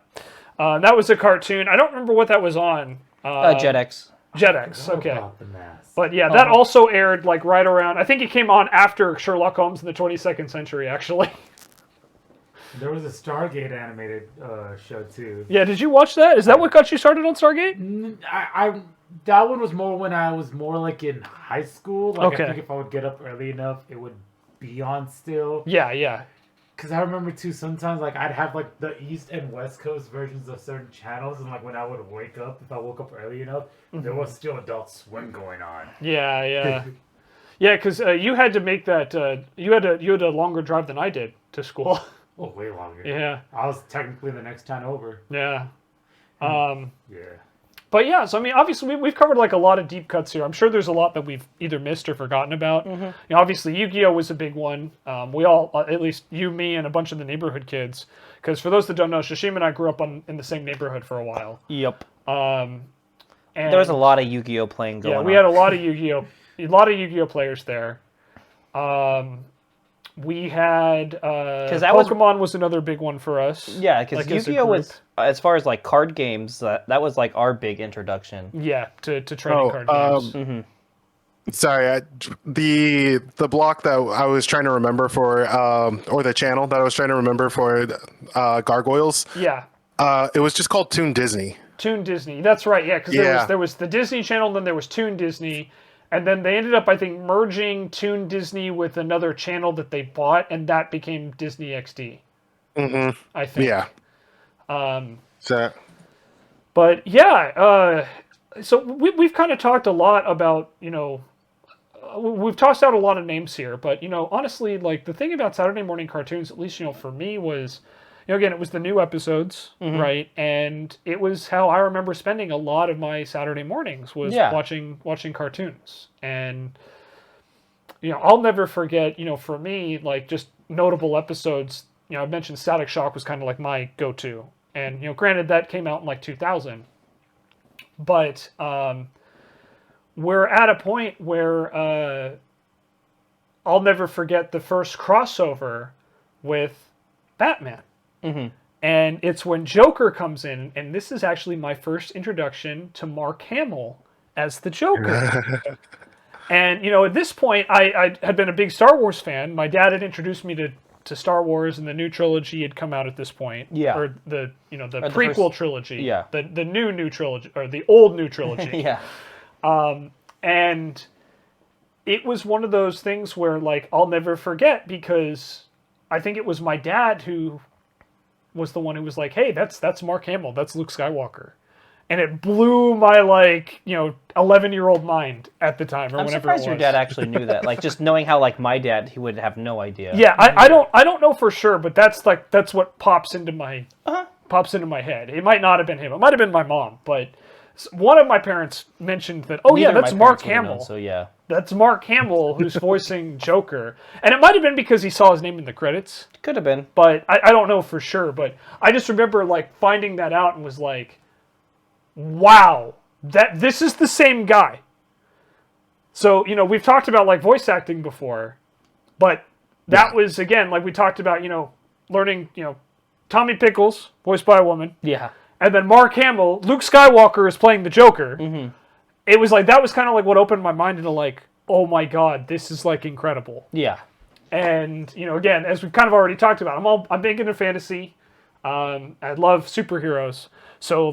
That was a cartoon. I don't remember what that was on. Jetix. Jetix, okay. About the mask. But yeah, that also aired like right around, I think it came on after Sherlock Holmes in the 22nd century, actually. There was a Stargate animated show too. Yeah, did you watch that? Is that what got you started on Stargate? That one was more when I was more like in high school. Like Okay. I think if I would get up early enough, it would be on still. Yeah. Because I remember too, sometimes like I'd have like the East and West Coast versions of certain channels, and like when I would wake up, if I woke up early enough, there was still Adult Swim going on. Yeah. Yeah, because you had to make that. You had a longer drive than I did to school. Oh, way longer. Yeah. I was technically the next town over. Yeah. Yeah. But yeah, so I mean, obviously we've covered like a lot of deep cuts here. I'm sure there's a lot that we've either missed or forgotten about. Obviously Yu-Gi-Oh was a big one. We all, at least you, me, and a bunch of the neighborhood kids. Because for those that don't know, Shoshima and I grew up in the same neighborhood for a while. Yep. And There was a lot of Yu-Gi-Oh playing going on. Yeah, we had a lot of Yu-Gi-Oh players there. We had Pokemon was another big one for us. Yeah, because like, Yu-Gi-Oh was, as far as like card games, that was like our big introduction. Yeah, to trading card games. Sorry, the block that I was trying to remember for, or the channel that I was trying to remember for Gargoyles. Yeah. It was just called Toon Disney. Toon Disney, that's right. Yeah, because there was the Disney Channel, then there was Toon Disney. And then they ended up, I think, merging Toon Disney with another channel that they bought, and that became Disney XD. I think. Yeah. But yeah, so we've kind of talked a lot about, we've tossed out a lot of names here, but honestly, like the thing about Saturday morning cartoons, at least for me, was. Again, it was the new episodes, right? And it was how I remember spending a lot of my Saturday mornings was watching cartoons. And, I'll never forget, for me, like just notable episodes, I mentioned Static Shock was kind of like my go-to. And, granted that came out in like 2000. But we're at a point where I'll never forget the first crossover with Batman. And it's when Joker comes in, and this is actually my first introduction to Mark Hamill as the Joker. And, at this point, I had been a big Star Wars fan. My dad had introduced me to Star Wars, and the new trilogy had come out at this point. Yeah. Or the prequel trilogy. Yeah. The new trilogy, or the old new trilogy. Yeah. And it was one of those things where, like, I'll never forget, because I think it was my dad who was the one who was like, hey, that's Mark Hamill, that's Luke Skywalker. And it blew my 11-year-old mind at the time, or I'm whenever surprised it was. your dad actually knew that. Like just knowing how like my dad, he would have no idea. Yeah, I don't know for sure, but that's what pops into my head. It might not have been him. It might have been my mom, but one of my parents mentioned that. Oh, yeah, that's Mark Hamill. So yeah, that's Mark Hamill who's voicing Joker, and it might have been because he saw his name in the credits. Could have been, but I don't know for sure. But I just remember finding that out and was like, wow, this is the same guy. So we've talked about voice acting before, but that was again we talked about learning Tommy Pickles voiced by a woman. Yeah. And then Mark Hamill, Luke Skywalker is playing the Joker. It was that was kind of what opened my mind into oh my god, this is incredible. Yeah. And again, as we've kind of already talked about, I'm big into fantasy. I love superheroes. So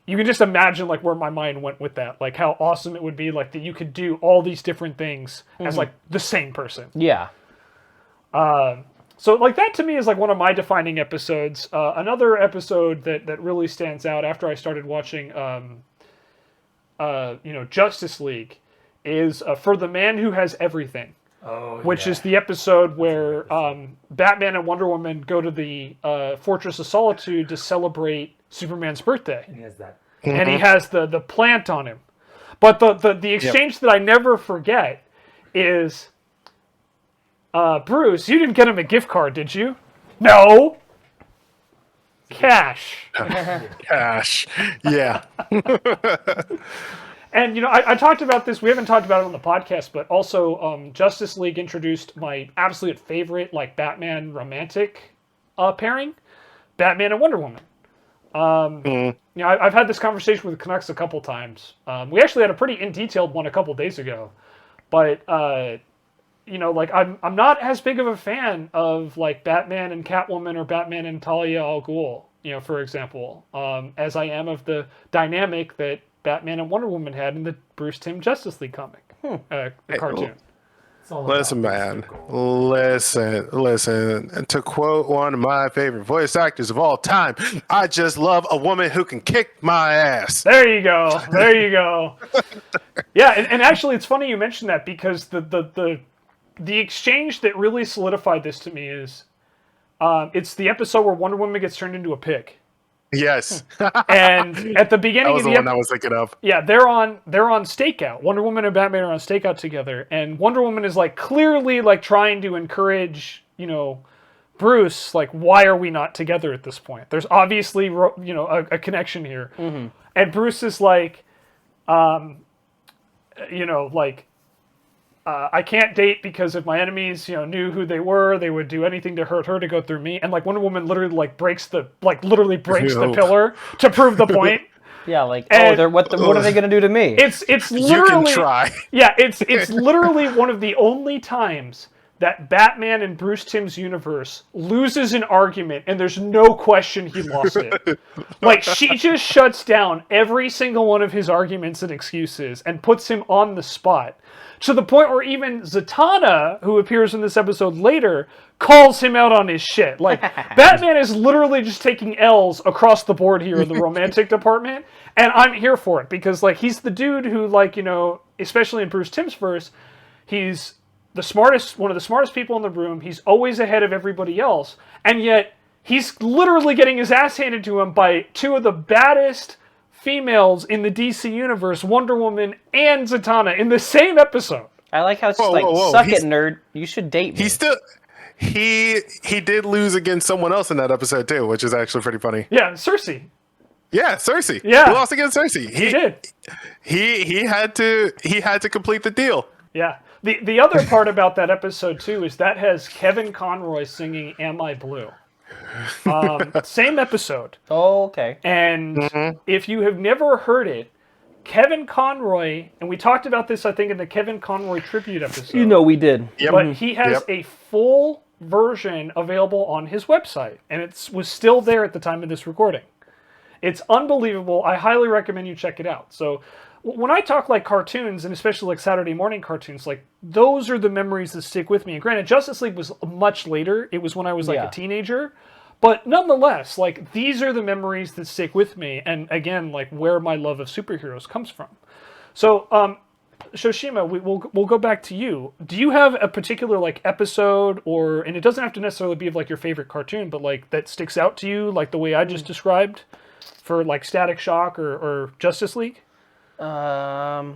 you can just imagine where my mind went with that, how awesome it would be that you could do all these different things as the same person. Yeah. So that to me is one of my defining episodes. Another episode that really stands out after I started watching, Justice League, is For the Man Who Has Everything. which is the episode where Batman and Wonder Woman go to the Fortress of Solitude to celebrate Superman's birthday. And he has that. And he has the plant on him. But the exchange that I never forget is, Bruce, you didn't get him a gift card, did you? No. Cash. Cash. Yeah. And, you know, I talked about this. We haven't talked about it on the podcast, but also Justice League introduced my absolute favorite, like, Batman romantic pairing, Batman and Wonder Woman. You know, I've had this conversation with Canucks a couple times. We actually had a pretty in-detailed one a couple days ago. But, you know, like, I'm not as big of a fan of, like, Batman and Catwoman or Batman and Talia al Ghul, you know, for example, as I am of the dynamic that Batman and Wonder Woman had in the Bruce Timm Justice League comic, the cartoon. Listen, man. Listen. To quote one of my favorite voice actors of all time, I just love a woman who can kick my ass. There you go. Yeah, and actually, it's funny you mentioned that because the exchange that really solidified this to me is it's the episode where Wonder Woman gets turned into a pig. Yes. And at the beginning that was of the one I was thinking of. Yeah, they're on stakeout. Wonder Woman and Batman are on stakeout together, and Wonder Woman is like clearly like trying to encourage, you know, Bruce, like, why are we not together at this point? There's obviously, you know, a connection here. Mm-hmm. And Bruce is like, you know, like, I can't date because if my enemies, you know, knew who they were, they would do anything to hurt her to go through me. And like Wonder Woman literally like breaks the pillar to prove the point. Yeah, like, and, what are they gonna do to me? It's literally, you can try. Yeah, it's literally one of the only times that Batman in Bruce Timm's universe loses an argument and there's no question he lost it. Like, she just shuts down every single one of his arguments and excuses and puts him on the spot. To the point where even Zatanna, who appears in this episode later, calls him out on his shit. Like, Batman is literally just taking L's across the board here in the romantic department, and I'm here for it, because, like, he's the dude who, like, you know, especially in Bruce Timm's verse, he's the smartest, one of the smartest people in the room, he's always ahead of everybody else, and yet he's literally getting his ass handed to him by two of the baddest females in the DC universe, Wonder Woman and Zatanna, in the same episode. I like how it's just suck it, nerd. You should date me. He did lose against someone else in that episode too, which is actually pretty funny. Yeah, Cersei. Yeah, Cersei. Yeah, he lost against Cersei. He did. He had to complete the deal. Yeah. The other part about that episode too is that has Kevin Conroy singing "Am I Blue." Same episode. Oh, okay. And if you have never heard it, Kevin Conroy, and we talked about this, I think, in the Kevin Conroy tribute episode. You know we did. Yep. But he has a full version available on his website, and it was still there at the time of this recording. It's unbelievable. I highly recommend you check it out. So when I talk like cartoons, and especially like Saturday morning cartoons, like those are the memories that stick with me. And granted, Justice League was much later. It was when I was like a teenager. But nonetheless, like, these are the memories that stick with me, and again, like, where my love of superheroes comes from. So, Shoshima, we'll go back to you. Do you have a particular, like, episode, or, and it doesn't have to necessarily be of, like, your favorite cartoon, but, like, that sticks out to you, like the way I just described, for, like, Static Shock or Justice League? I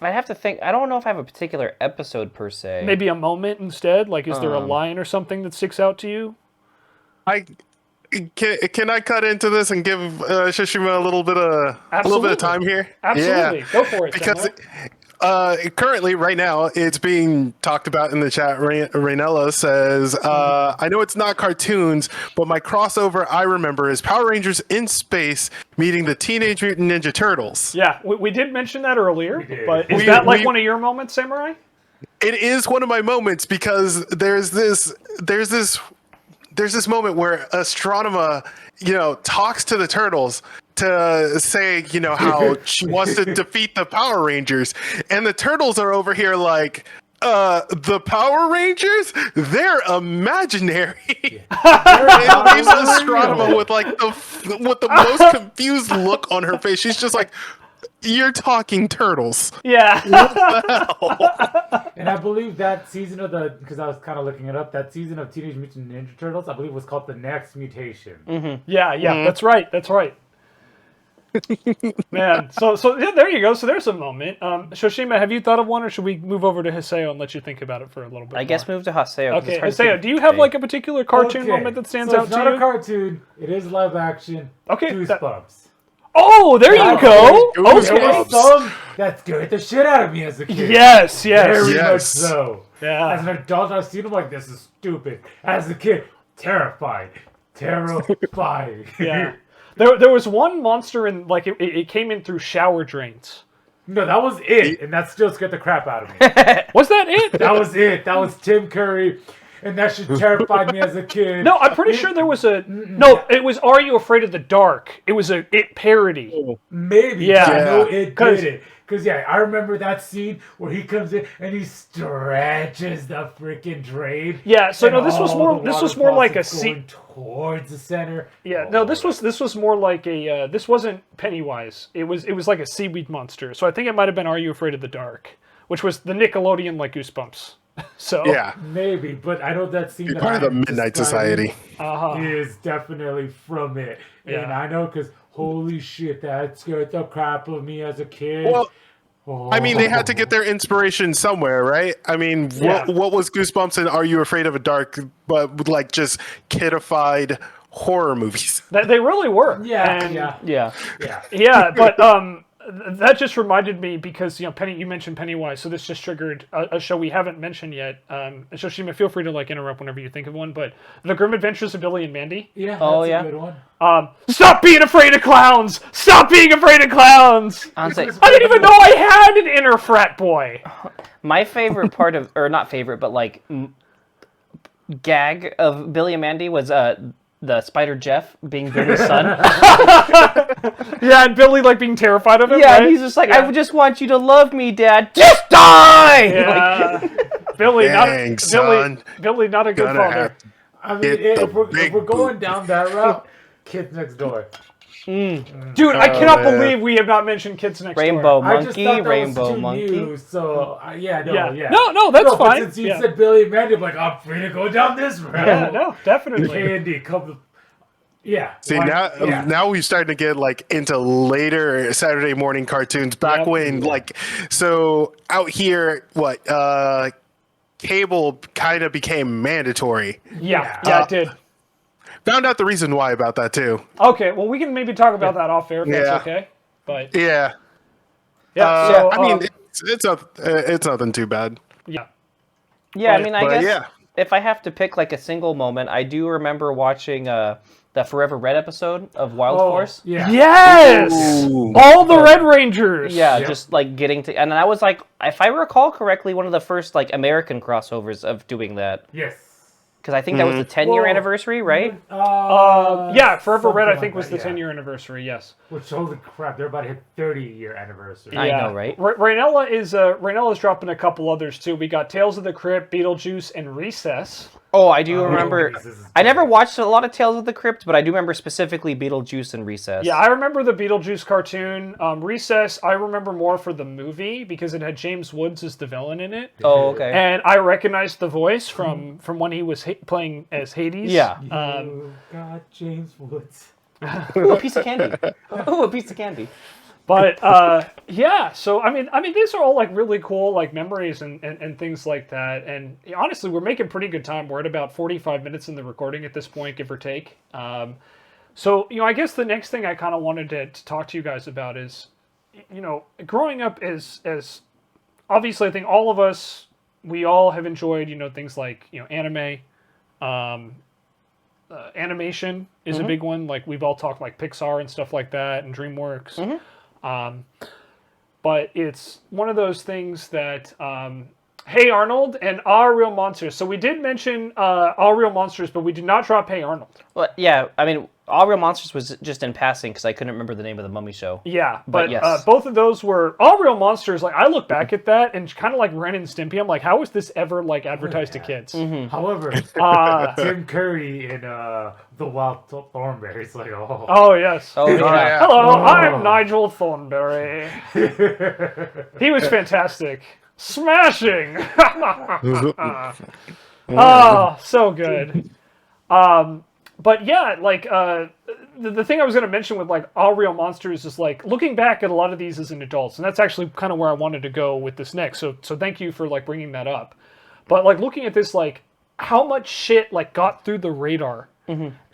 have to think. I don't know if I have a particular episode, per se. Maybe a moment instead? Like, is there a line or something that sticks out to you? Can I cut into this and give Shoshima a little bit of time here? Absolutely, yeah. Go for it. Because currently, right now, it's being talked about in the chat. Raynella says, "I know it's not cartoons, but my crossover I remember is Power Rangers in space meeting the Teenage Mutant Ninja Turtles." Yeah, we did mention that earlier, but is that like one of your moments, Samurai? It is one of my moments because there's this moment where Astronema, you know, talks to the turtles to say, you know, how she wants to defeat the Power Rangers, and the turtles are over here like, the Power Rangers? They're imaginary. It leaves Astronema with like the most confused look on her face. She's just like, you're talking turtles. Yeah. And I believe that season of because I was kind of looking it up, that season of Teenage Mutant Ninja Turtles, I believe was called The Next Mutation. Yeah, that's right. That's right. Man, so yeah, there you go. So there's a moment. Shoshima, have you thought of one, or should we move over to Haseo and let you think about it for a little bit? I guess move to Haseo. Okay, Haseo, do you have like a particular cartoon moment that stands out it's to not you? a cartoon. It is live action. Okay, Goosebumps. Oh, there you go. It Okay. was song that scared the shit out of me as a kid. Yes. Very much so. Yeah. As an adult, I've seen them like, this is stupid. As a kid, terrified. Terrifying. Yeah. There was one monster in, like, it came in through shower drains. No, that was it, and that still scared the crap out of me. Was that it? That was it. That was Tim Curry, and that shit terrified me as a kid. No, I'm pretty sure there was a... No, it was Are You Afraid of the Dark? It was a It parody. Maybe. Yeah. I know it did it. Because, yeah, I remember that scene where he comes in and he stretches the freaking drain. Yeah, so no, this was more like a scene towards the center. Yeah, no, this was more like a this wasn't Pennywise. It was like a seaweed monster. So I think it might have been Are You Afraid of the Dark, which was the Nickelodeon like Goosebumps. So yeah, maybe, but I know that scene. You're part of the Midnight Society is definitely from it, and I know because holy shit, that scared the crap of me as a kid. Well, I mean, they had to get their inspiration somewhere, right? I mean, what was Goosebumps and Are You Afraid of a Dark, but with like just kidified horror movies? They really were. Yeah. Yeah, but that just reminded me because you mentioned Pennywise, so this just triggered a show we haven't mentioned yet. Shoshima, feel free to like interrupt whenever you think of one. But The Grim Adventures of Billy and Mandy. Yeah, that's a good one. Stop being afraid of clowns! Stop being afraid of clowns! I didn't even know I had an inner frat boy. My favorite part of, or not favorite, but like gag of Billy and Mandy was the Spider Jeff being Billy's son. Yeah, and Billy like being terrified of him. Yeah, right? and he's just like, I just want you to love me, Dad. Just die! Yeah. Like, Billy, son. Billy, not a good father. I mean, if we're going down that route, Kids Next Door. Dude, I cannot believe we have not mentioned Kids Next Rainbow Door. Monkey, Rainbow Monkey. New, so Yeah, no, that's fine. But since you said Billy and Mandy, I'm like, I'm free to go down this route. Yeah, no, definitely. Candy, come. Yeah. See, now we've started to get like into later Saturday morning cartoons. Back when, like, so out here, cable kind of became mandatory. Yeah, it did. Found out the reason why about that too. Okay, well, we can maybe talk about that off air if that's okay. But yeah. So I mean, it's nothing too bad. Yeah. Yeah, I mean, I guess if I have to pick like a single moment, I do remember watching the Forever Red episode of Wild Force. Yeah. Yes! Ooh. All the Red Rangers! Yeah, just like getting to... And I was like, if I recall correctly, one of the first like American crossovers of doing that. Yes. Because I think that was the 10-year anniversary, right? Yeah, Forever Red, I think, like was the that, 10-year anniversary, yes. Which, holy crap, they're about to hit 30-year anniversary. I know, right? Raynella is dropping a couple others, too. We got Tales of the Crypt, Beetlejuice, and Recess. Oh, I do remember... I never watched a lot of Tales of the Crypt, but I do remember specifically Beetlejuice and Recess. Yeah, I remember the Beetlejuice cartoon. Recess, I remember more for the movie, because it had James Woods as the villain in it. Oh, okay. And I recognized the voice from when he was playing as Hades. Yeah. God, James Woods. Ooh, a piece of candy. Ooh, a piece of candy. But yeah, so I mean these are all like really cool like memories and things like that. And honestly, we're making pretty good time. We're at about 45 minutes in the recording at this point, give or take. So I guess the next thing I kind of wanted to talk to you guys about is, growing up as obviously I think all of us, we all have enjoyed things like anime. Animation is a big one. Like we've all talked like Pixar and stuff like that, and DreamWorks. But it's one of those things that, Hey Arnold and Our Real Monsters. So we did mention Our Real Monsters, but we did not drop Hey Arnold. Well, yeah, I mean, All Real Monsters was just in passing because I couldn't remember the name of the Mummy show. Yeah, but yes. Both of those were All Real Monsters. Like I look back at that and kind of like Ren and Stimpy. I'm like, how was this ever like advertised to kids? However, Tim Curry in The Wild Thornberry. Like, oh yes. Oh yeah. Hello, I'm Nigel Thornberry. He was fantastic. Smashing. Oh, so good. But yeah, like the thing I was going to mention with like All Real Monsters is like looking back at a lot of these as an adult, and that's actually kind of where I wanted to go with this next. So thank you for like bringing that up. But like looking at this, like how much shit like got through the radar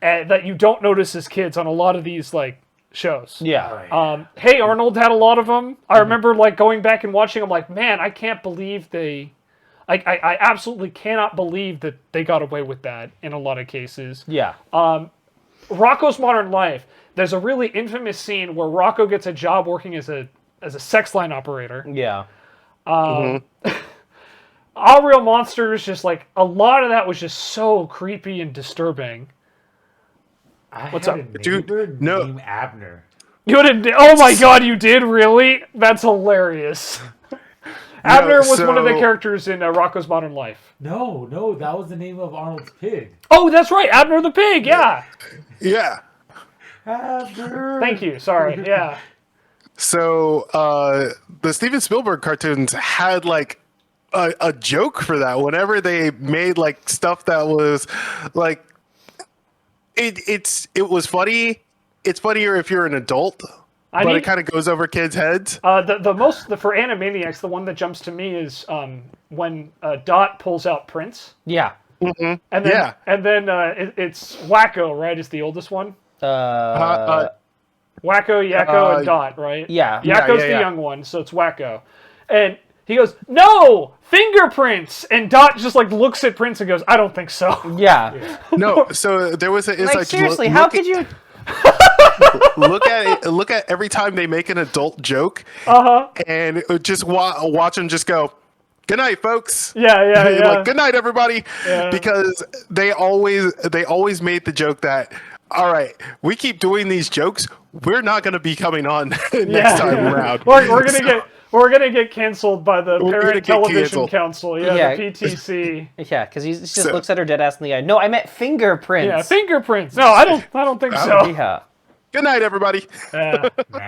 that you don't notice as kids on a lot of these like shows. Yeah. Hey Arnold had a lot of them. I remember like going back and watching. I'm like, man, I can't believe they. I absolutely cannot believe that they got away with that in a lot of cases. Yeah. Rocco's Modern Life. There's a really infamous scene where Rocco gets a job working as a sex line operator. Yeah. All Real Monsters, just like a lot of that was just so creepy and disturbing. What's up, dude? Named Abner. You did? Oh my god, you did really? That's hilarious. Abner was one of the characters in Rocco's Modern Life. No, that was the name of Arnold's pig. Oh, that's right, Abner the pig. Yeah. Yeah. Abner. Thank you. Sorry. Yeah. So the Steven Spielberg cartoons had like a joke for that. Whenever they made like stuff that was like, it was funny. It's funnier if you're an adult. But it kind of goes over kids' heads. The most for Animaniacs, the one that jumps to me is when Dot pulls out Prince. Yeah. And then it's Wacko, right? Is the oldest one. Wacko, Yakko, and Dot, right? Yeah. Yakko's the young one, so it's Wacko. And he goes, "No, fingerprints!" And Dot just like looks at Prince and goes, "I don't think so." Yeah. No, so there was it's like seriously, how could you? Look at every time they make an adult joke, and just watch them just go, "Good night, folks." Yeah. Like, "Good night, everybody," because they always made the joke that, all right, we keep doing these jokes, we're not going to be coming on next time around. We're gonna get canceled by the Parent Television Council. The PTC. Yeah, because he just looks at her dead ass in the eye. No, I meant fingerprints. Yeah, fingerprints. No, I don't think so. Yeah. Good night, everybody. Yeah. All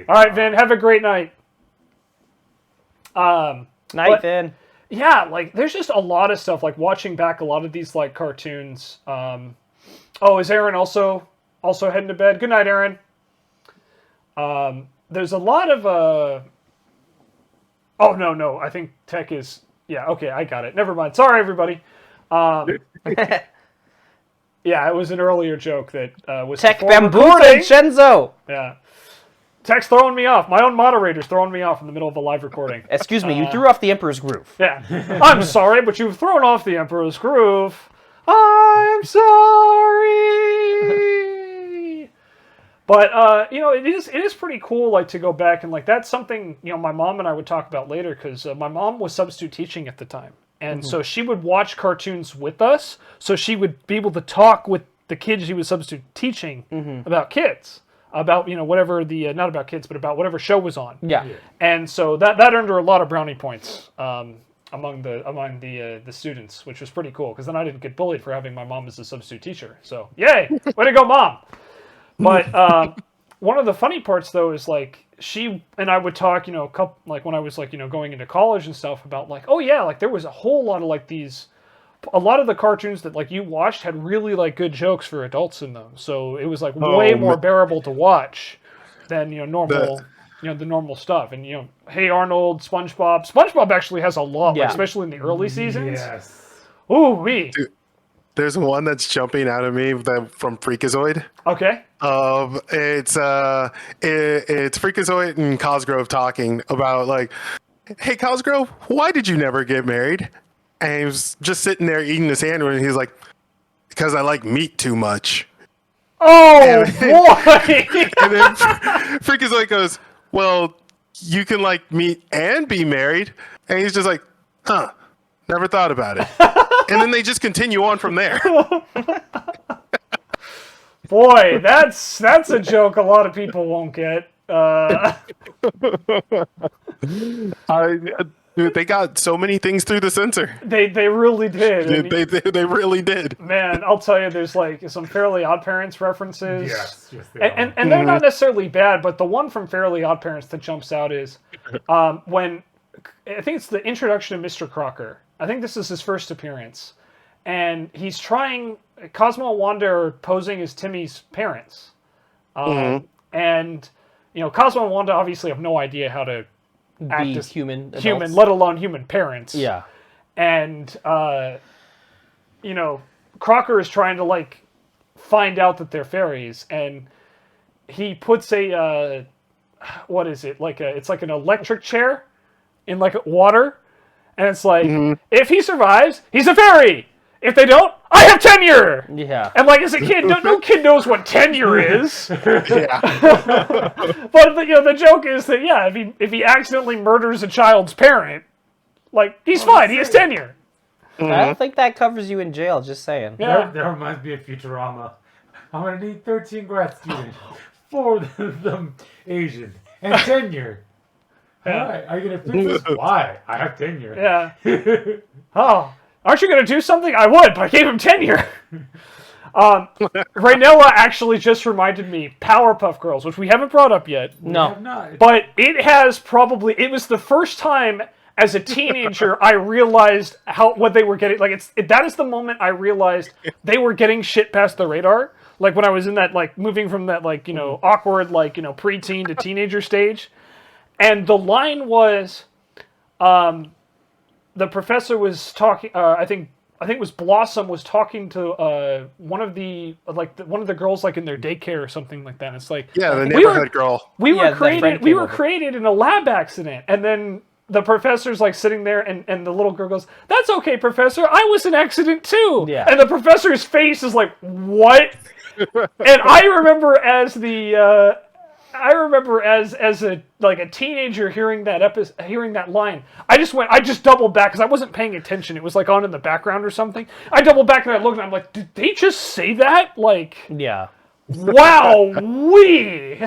right, Vin. Have a great night. Night, Vin. Yeah, like there's just a lot of stuff. Like watching back a lot of these like cartoons. Is Aaron also heading to bed? Good night, Aaron. There's a lot of Oh, no. I think Tech is... Yeah, okay, I got it. Never mind. Sorry, everybody. Yeah, it was an earlier joke that was... Tech bamboozled Shenzo! Yeah. Tech's throwing me off. My own moderator's throwing me off in the middle of a live recording. Excuse me, you threw off the Emperor's Groove. Yeah. I'm sorry, but you've thrown off the Emperor's Groove. I'm sorry! But it is pretty cool, like, to go back and like that's something my mom and I would talk about later because my mom was substitute teaching at the time, and so she would watch cartoons with us, so she would be able to talk with the kids she was substitute teaching about kids, about whatever the not about kids but about whatever show was on. Yeah. And so that earned her a lot of brownie points among the students, which was pretty cool because then I didn't get bullied for having my mom as a substitute teacher. So yay, way to go, Mom! But one of the funny parts, though, is like she and I would talk, like when I was like, going into college and stuff about like, oh yeah, like there was a whole lot of like a lot of the cartoons that like you watched had really like good jokes for adults in them. So it was like way more bearable to watch than normal, the normal stuff. And Hey Arnold, SpongeBob. SpongeBob actually has a lot, like, especially in the early seasons. Yes. Ooh wee. There's one that's jumping out of me from Freakazoid. Okay. It's Freakazoid and Cosgrove talking about like, "Hey Cosgrove, why did you never get married?" And he was just sitting there eating his sandwich, and he's like, "Because I like meat too much." Oh boy! And then Freakazoid goes, "Well, you can like meat and be married," and he's just like, "Huh, never thought about it." And then they just continue on from there. Boy, that's a joke a lot of people won't get. Dude, they got so many things through the censor. They really did. They really did. Man, I'll tell you, there's like some Fairly Odd Parents references. Yes, they and they're not necessarily bad, but the one from Fairly Odd Parents that jumps out is when I think it's the introduction of Mr. Crocker. I think this is his first appearance, and he's trying. Cosmo and Wanda are posing as Timmy's parents, and Cosmo and Wanda obviously have no idea how to act as human, let alone human parents. Yeah. And, Crocker is trying to, like, find out that they're fairies, and he puts a, what is it? It's like an electric chair in, like, water, and it's like, if he survives, he's a fairy! If they don't, I have tenure! Yeah. And, like, as a kid, no kid knows what tenure is. Yeah. But, the joke is that, if he accidentally murders a child's parent, like, he's fine. He has tenure. I don't think that covers you in jail, just saying. Yeah. That reminds me of Futurama. I'm going to need 13 grad students, 4 of them Asian, and tenure. Why? Are you going to fix this? Why? I have tenure. Yeah. Oh. Aren't you going to do something? I would, but I gave him tenure. Raynella actually just reminded me, Powerpuff Girls, which we haven't brought up yet. No. But it was the first time as a teenager I realized what they were getting. Like, that is the moment I realized they were getting shit past the radar. Like, when I was in that, like, moving from that, like, awkward, like, preteen to teenager stage. And the line was, the professor was talking. I think it was Blossom was talking to one of the girls, like in their daycare or something like that. It's like the neighborhood girl. We were created in a lab accident, and then the professor's like sitting there, and the little girl goes, "That's okay, Professor. I was an accident too." Yeah. And the professor's face is like, "What?" And I remember as a teenager hearing that line, I just doubled back because I wasn't paying attention. It was like on in the background or something. I doubled back and I looked and I'm like, did they just say that? Like, yeah. Wow, wee.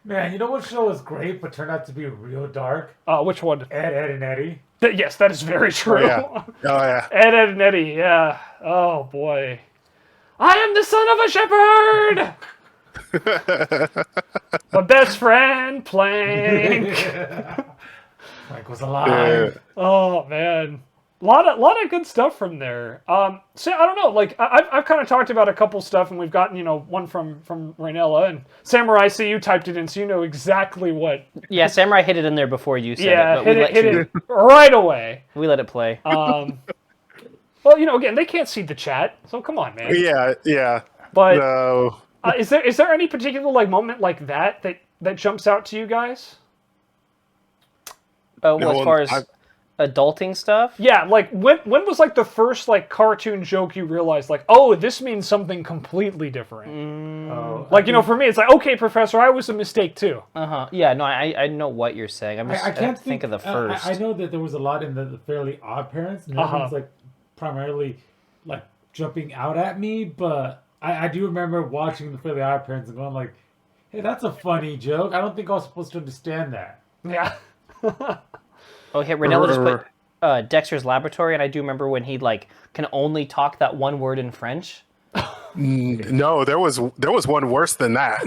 Man, you know what show was great but turned out to be real dark? Which one? Ed, Ed, and Eddie. Yes, that is very true. Oh yeah. Ed, Ed, and Eddie. Yeah. Oh boy. I am the son of a shepherd. My best friend, Plank. Plank was alive. Oh man, a lot of good stuff from there. So I don't know. Like I've kind of talked about a couple stuff, and we've gotten one from Raynella and Samurai. See, you typed it in, so you know exactly what. Yeah, Samurai hit it in there before you said it. But hit it right away. We let it play. Well, again, they can't see the chat, so come on, man. Yeah. But. No. Is there any particular moment like that jumps out to you guys? As far as adulting stuff? Yeah, like when was like the first like cartoon joke you realized like, oh, this means something completely different? For me it's like, okay, Professor, I was a mistake too. Yeah, no, I know what you're saying. I can't think of the first. I know that there was a lot in the Fairly Odd Parents, and everyone's like primarily like jumping out at me, but I do remember watching the Fairly Odd Parents and going like, hey, that's a funny joke. I don't think I was supposed to understand that. Yeah. Okay, Raynella just put Dexter's Laboratory, and I do remember when he like can only talk that one word in French. No, there was one worse than that.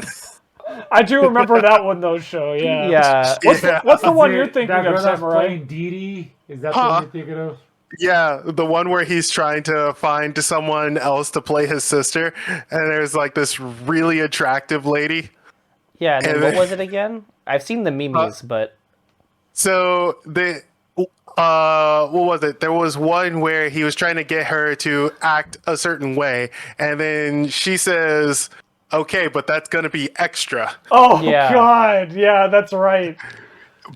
I do remember that one though, show. Yeah. Yeah. What's the one you're thinking of, Samurai? Playing Dee Dee? Is that the one you're thinking of? Yeah, the one where he's trying to find someone else to play his sister, and there's like this really attractive lady. Yeah, and then what was it again? I've seen the memes, but... So, what was it? There was one where he was trying to get her to act a certain way, and then she says, okay, but that's going to be extra. Oh, yeah. God. Yeah, that's right.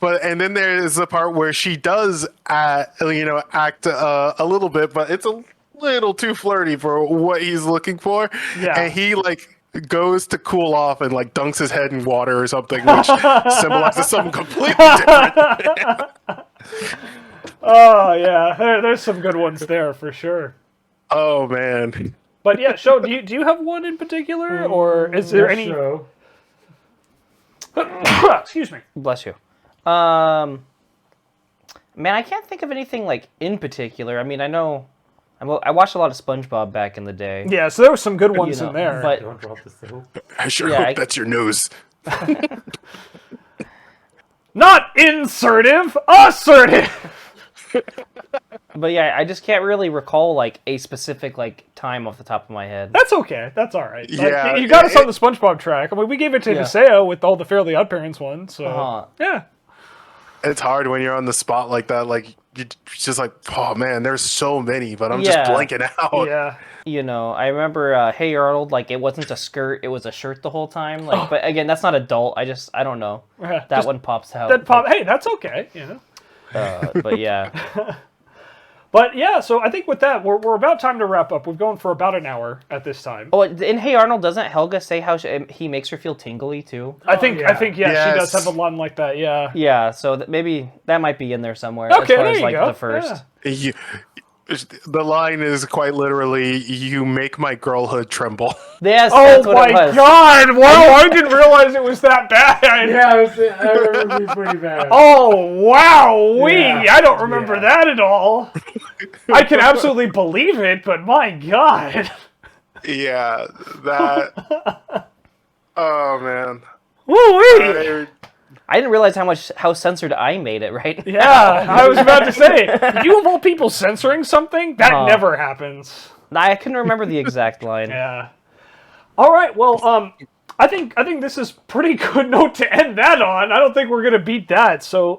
And then there's the part where she does act a little bit, but it's a little too flirty for what he's looking for. Yeah. And he like goes to cool off and like dunks his head in water or something, which symbolizes something completely different. Oh yeah, there's some good ones there for sure. Oh man. But yeah, Sho, do you have one in particular, or is there any? Show. Excuse me. Bless you. Man, I can't think of anything like in particular. I mean, I know I watched a lot of SpongeBob back in the day. Yeah, so there were some good ones in there. But Don't drop the soap. I sure Yeah, hope that's your nose. Not insertive, assertive. But yeah, I just can't really recall like a specific like time off the top of my head. That's okay. That's all right. Like, Yeah, you got us on the SpongeBob track. I mean, we gave it to Yeah. Haseo with all the Fairly OddParents ones. So yeah. It's hard when you're on the spot like that. Like, you're just like, oh man, there's so many, but I'm just blanking out. Yeah. You know, I remember Hey Arnold, like it wasn't a skirt, it was a shirt the whole time. Like, but again, that's not adult. I don't know. That Just- one pops out. Hey, that's okay. You know. But yeah. But yeah, so I think with that, we're about time to wrap up. We've gone for about an hour at this time. Oh, in Hey Arnold, doesn't Helga say how he makes her feel tingly too? I think yeah. she does have a line like that. Yeah. Yeah, so maybe that might be in there somewhere. Okay, as far there as you like go. the first. Yeah. The line is quite literally, "You make my girlhood tremble." Yes, Oh that's what my it was. God! Wow, I didn't realize it was that bad. Yeah, I remember it was pretty bad. Oh wow, Yeah. I don't remember Yeah. that at all. I can absolutely believe it, but my God. Yeah, that. Oh man. Woo-wee. I didn't realize how censored I made it, right? Yeah, I was about to say, you of all people censoring something? That never happens. I couldn't remember the exact line. Yeah. All right, well, I think this is pretty good note to end that on. I don't think we're gonna beat that. So,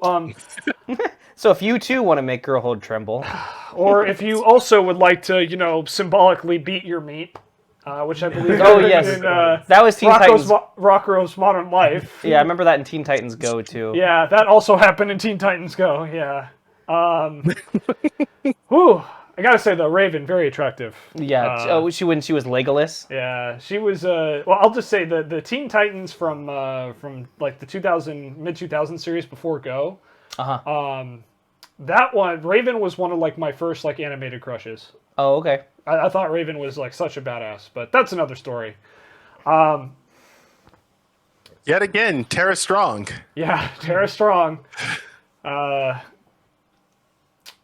So if you too want to make girlhood tremble, or if you also would like to, symbolically beat your meat, which I believe Oh, happened yes. in that was Teen Titans. Rocko's Modern Life. Yeah, I remember that in Teen Titans Go too. Yeah, that also happened in Teen Titans Go. Yeah. Whew. I gotta say though, Raven, very attractive. Yeah. When she was Legolas. Yeah, she was. Well, I'll just say the Teen Titans from like the mid 2000 series before Go. That one, Raven was one of like my first like animated crushes. Oh, okay. I thought Raven was like such a badass, but that's another story. Yet again, Tara Strong. Yeah, Tara Strong.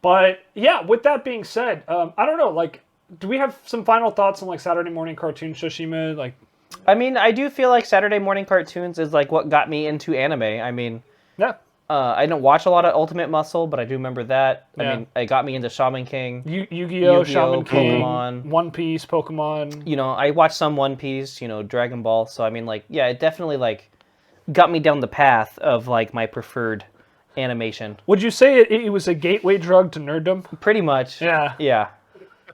But yeah, with that being said, I don't know. Like, do we have some final thoughts on like Saturday morning cartoon Shoshima? Like, I mean, I do feel like Saturday morning cartoons is like what got me into anime. I mean, yeah, I don't watch a lot of Ultimate Muscle, but I do remember that. Yeah. I mean, it got me into Shaman King. Yu-Gi-Oh, Shaman King, Pokemon. One Piece, Pokemon. You know, I watched some One Piece, Dragon Ball. So I mean, like, yeah, it definitely like got me down the path of like my preferred animation. Would you say it was a gateway drug to nerddom? Pretty much. Yeah. Yeah.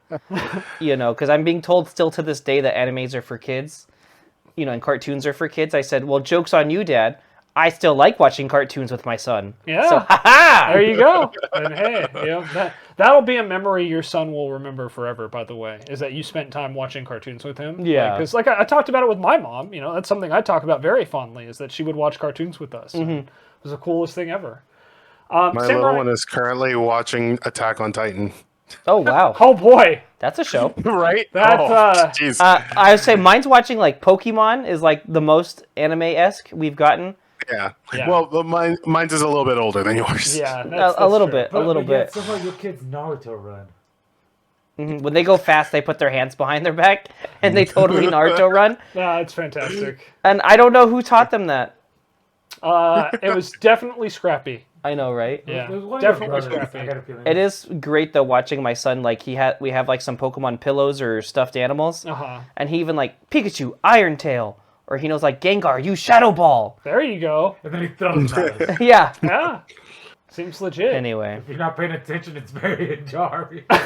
Because I'm being told still to this day that animes are for kids, and cartoons are for kids. I said, well, joke's on you, Dad. I still like watching cartoons with my son. Yeah. So, ha-ha! There you go. And hey, that'll be a memory your son will remember forever, by the way, is that you spent time watching cartoons with him. Yeah. Because like I talked about it with my mom, that's something I talk about very fondly, is that she would watch cartoons with us. Mm-hmm. It was the coolest thing ever. My little one is currently watching Attack on Titan. Oh, wow. Oh, boy. That's a show. Right? That's, jeez. I would say mine's watching, like, Pokemon is, like, the most anime-esque we've gotten. Yeah. Yeah. Well, mine's is a little bit older than yours. Yeah, A little true. bit, a little bit. Somehow your kids Naruto run. When they go fast, they put their hands behind their back, and they totally Naruto run. Nah, it's fantastic. And I don't know who taught them that. It was definitely Scrappy. I know, right? Yeah, There's one of definitely your brothers, Scrappy. I got a feeling. It is great though watching my son, like we have like some Pokemon pillows or stuffed animals, and he even like Pikachu, Iron Tail, or he knows like Gengar, use Shadow Ball. There you go. And then he throws them at us. Yeah. Yeah, seems legit. Anyway, If you're not paying attention, it's very jarring. All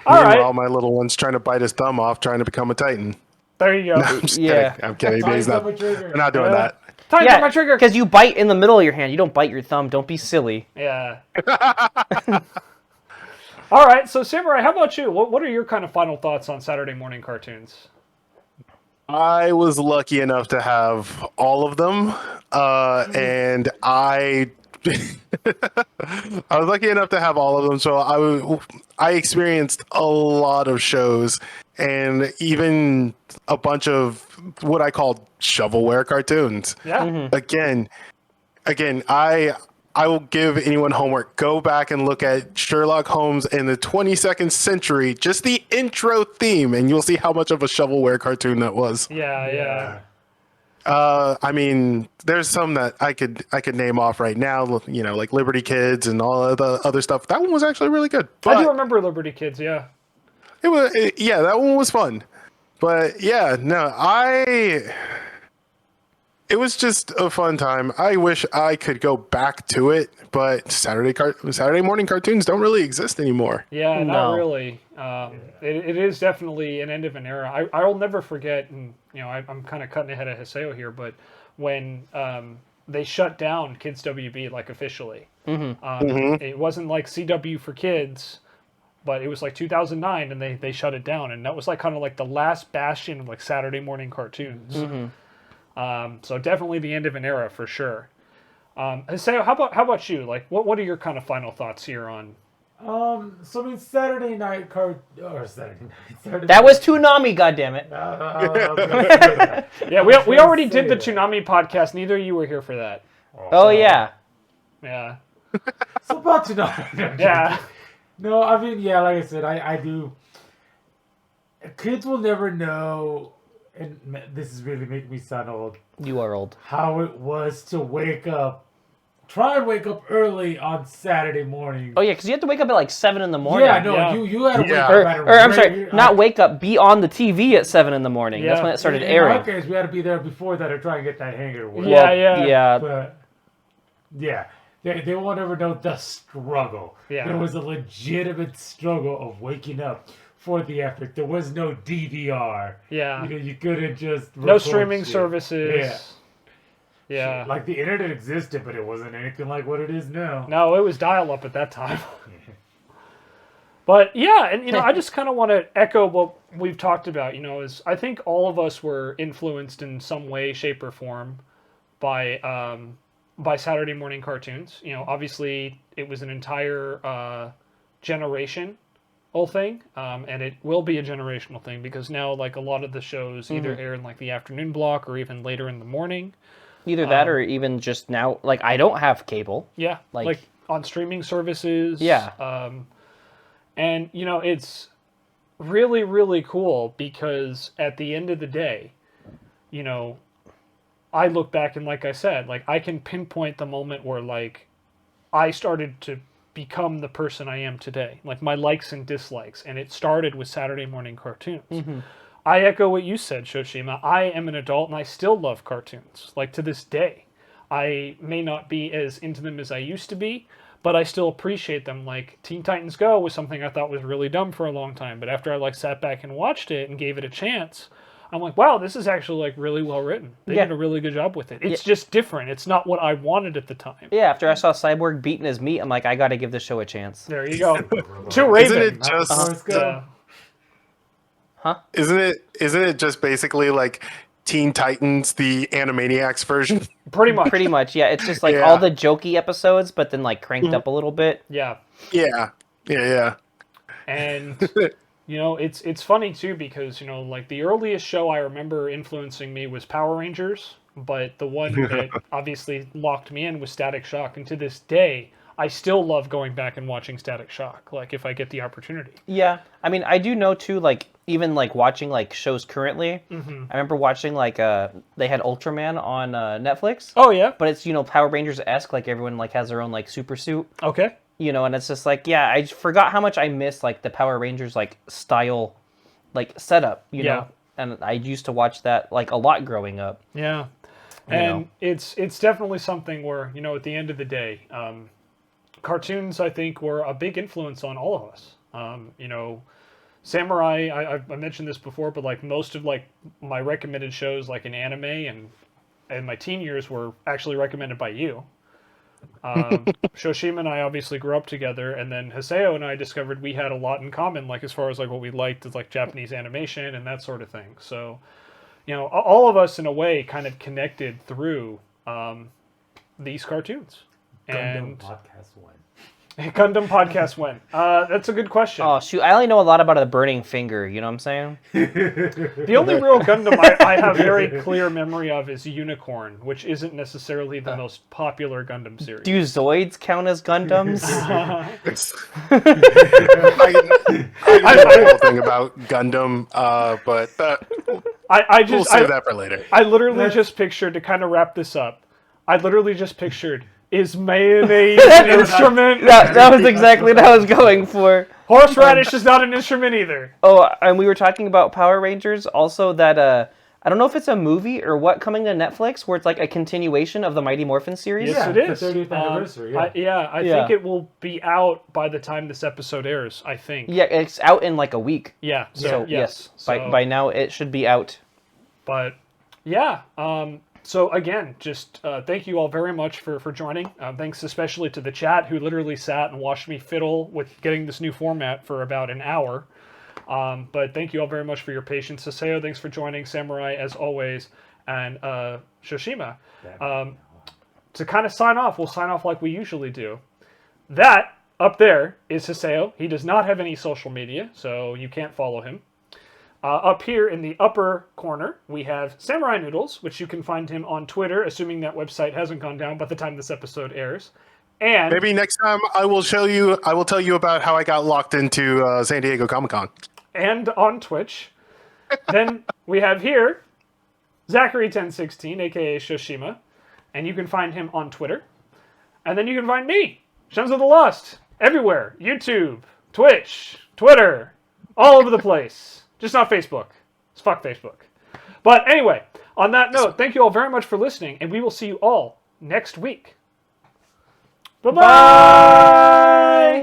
right, Meanwhile, my little one's trying to bite his thumb off, trying to become a Titan. there you go. I'm just Yeah. kidding. I'm kidding. He's not, we're not doing Yeah. that. Time for my trigger. because you bite in the middle of your hand. You don't bite your thumb. Don't be silly. Yeah. All right, so Samurai, how about you? What are your kind of final thoughts on Saturday morning cartoons? I was lucky enough to have all of them, and I was lucky enough to have all of them. So I experienced a lot of shows and even a bunch of what I call shovelware cartoons. Yeah. Again, I will give anyone homework. Go back and look at Sherlock Holmes in the 22nd century, just the intro theme, and you'll see how much of a shovelware cartoon that was. Yeah. I mean, there's some that I could name off right now, you know, like Liberty Kids and all of the other stuff. That one was actually really good. But I do remember Liberty Kids, yeah. yeah, that one was fun. But yeah, no, it was just a fun time. I wish I could go back to it, but Saturday morning cartoons don't really exist anymore. Yeah, not really. It is definitely an end of an era. I will never forget, and you know, I'm kind of cutting ahead of Haseo here, but when they shut down Kids WB like officially, it wasn't like CW for kids, but it was like 2009, and they shut it down, and that was like kind of like the last bastion of like Saturday morning cartoons. So definitely the end of an era for sure. Haseo, how about you? Like, what are your kind of final thoughts here on? So I mean, Saturday night That was Toonami, goddammit. Yeah, we already did the Toonami podcast. Neither of you were here for that. Oh yeah. Yeah. So about Toonami. Yeah. No, I mean, yeah, like I said, I do. Kids will never know, and this is really making me sound old. You are old. How it was to try and wake up early on Saturday morning. Oh yeah, because you have to wake up at like 7 in the morning. Yeah, no, Yeah. you had to wake up Or, at a or I'm sorry, regular- not wake up, be on the TV at 7 in the morning. That's Yeah. when it started In airing. my case, we had to be there before that to try and get that hanger. Yeah. But yeah, they won't ever know the struggle. Yeah. There was a legitimate struggle of waking up for the effort. There was no DVR. Yeah. You know, you couldn't just No record streaming shit. services. Yeah. Like the internet existed, but it wasn't anything like what it is now. No, it was dial-up at that time. But yeah, and you know, I just kind of want to echo what we've talked about. You know, is I think all of us were influenced in some way, shape, or form by Saturday morning cartoons. You know, obviously it was an entire generation whole thing, and it will be a generational thing because now like a lot of the shows either air in like the afternoon block or even later in the morning. Either that or even just now, like I don't have cable. Yeah, like on streaming services. Yeah. And, you know, it's really, really cool because at the end of the day, you know, I look back and like I said, like I can pinpoint the moment where like I started to become the person I am today, like my likes and dislikes. And it started with Saturday morning cartoons. I echo what you said, Shoshima. I am an adult and I still love cartoons, like to this day. I may not be as into them as I used to be, but I still appreciate them. Like Teen Titans Go was something I thought was really dumb for a long time, but after I like sat back and watched it and gave it a chance, I'm like, wow, this is actually like really well written. They did a really good job with it. It's just different. It's not what I wanted at the time. Yeah, after I saw Cyborg beating his meat, I'm like, I got to give this show a chance. There you go. To Raven. Isn't it just Huh? Isn't it just basically like Teen Titans, the Animaniacs version? Pretty much. Pretty much, yeah. It's just like Yeah. all the jokey episodes, but then like cranked up a little bit. Yeah. Yeah. And you know, it's funny too because, you know, like the earliest show I remember influencing me was Power Rangers, but the one that obviously locked me in was Static Shock, and to this day I still love going back and watching Static Shock, like if I get the opportunity. Yeah. I mean, I do know too, like even like watching like shows currently. I remember watching like they had Ultraman on Netflix. Oh yeah. But it's, you know, Power Rangers-esque, like everyone like has their own like super suit. Okay. You know, and it's just like, yeah, I forgot how much I miss like the Power Rangers like style like setup, you know. And I used to watch that like a lot growing up. Yeah. You And know. it's definitely something where, you know, at the end of the day, cartoons I think were a big influence on all of us. You know, Samurai, I mentioned this before, but like most of like my recommended shows like in anime and my teen years were actually recommended by you. Shoshima and I obviously grew up together, and then Haseo and I discovered we had a lot in common, like as far as like what we liked is like Japanese animation and that sort of thing. So, you know, all of us in a way kind of connected through these cartoons. Gundam And Podcast 1. Gundam podcast when? That's a good question. Oh shoot! I only know a lot about the burning finger. You know what I'm saying? The only real Gundam I have very clear memory of is Unicorn, which isn't necessarily the most popular Gundam series. Do Zoids count as Gundams? I know the whole thing about Gundam, but we'll save that for later. I literally just pictured, to kind of wrap this up, I literally just pictured, is mayonnaise an instrument? That was exactly what I was going for. Horseradish is not an instrument either. Oh, and we were talking about Power Rangers, also that, I don't know if it's a movie or what coming to Netflix, where it's like a continuation of the Mighty Morphin series. Yes, it is. The 30th anniversary, I think it will be out by the time this episode airs, I think. Yeah, it's out in like a week. Yeah, So, yes. By now it should be out. But, yeah, so again, just thank you all very much for joining. Thanks especially to the chat who literally sat and watched me fiddle with getting this new format for about an hour. But thank you all very much for your patience. Haseo, thanks for joining. Samurai, as always. And Shoshima. To kind of sign off, we'll sign off like we usually do. That, up there, is Haseo. He does not have any social media, so you can't follow him. Up here in the upper corner, we have Samurai Noodles, which you can find him on Twitter, assuming that website hasn't gone down by the time this episode airs. And maybe next time I will tell you about how I got locked into San Diego Comic-Con. And on Twitch. Then we have here Zachary1016, aka Shoshima, and you can find him on Twitter. And then you can find me, Shenzo the Lost, everywhere. YouTube, Twitch, Twitter, all over the place. Just not Facebook. It's fuck Facebook. But anyway, on that note, thank you all very much for listening, and we will see you all next week. Bye-bye!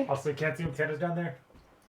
Also, you can't see antennas down there?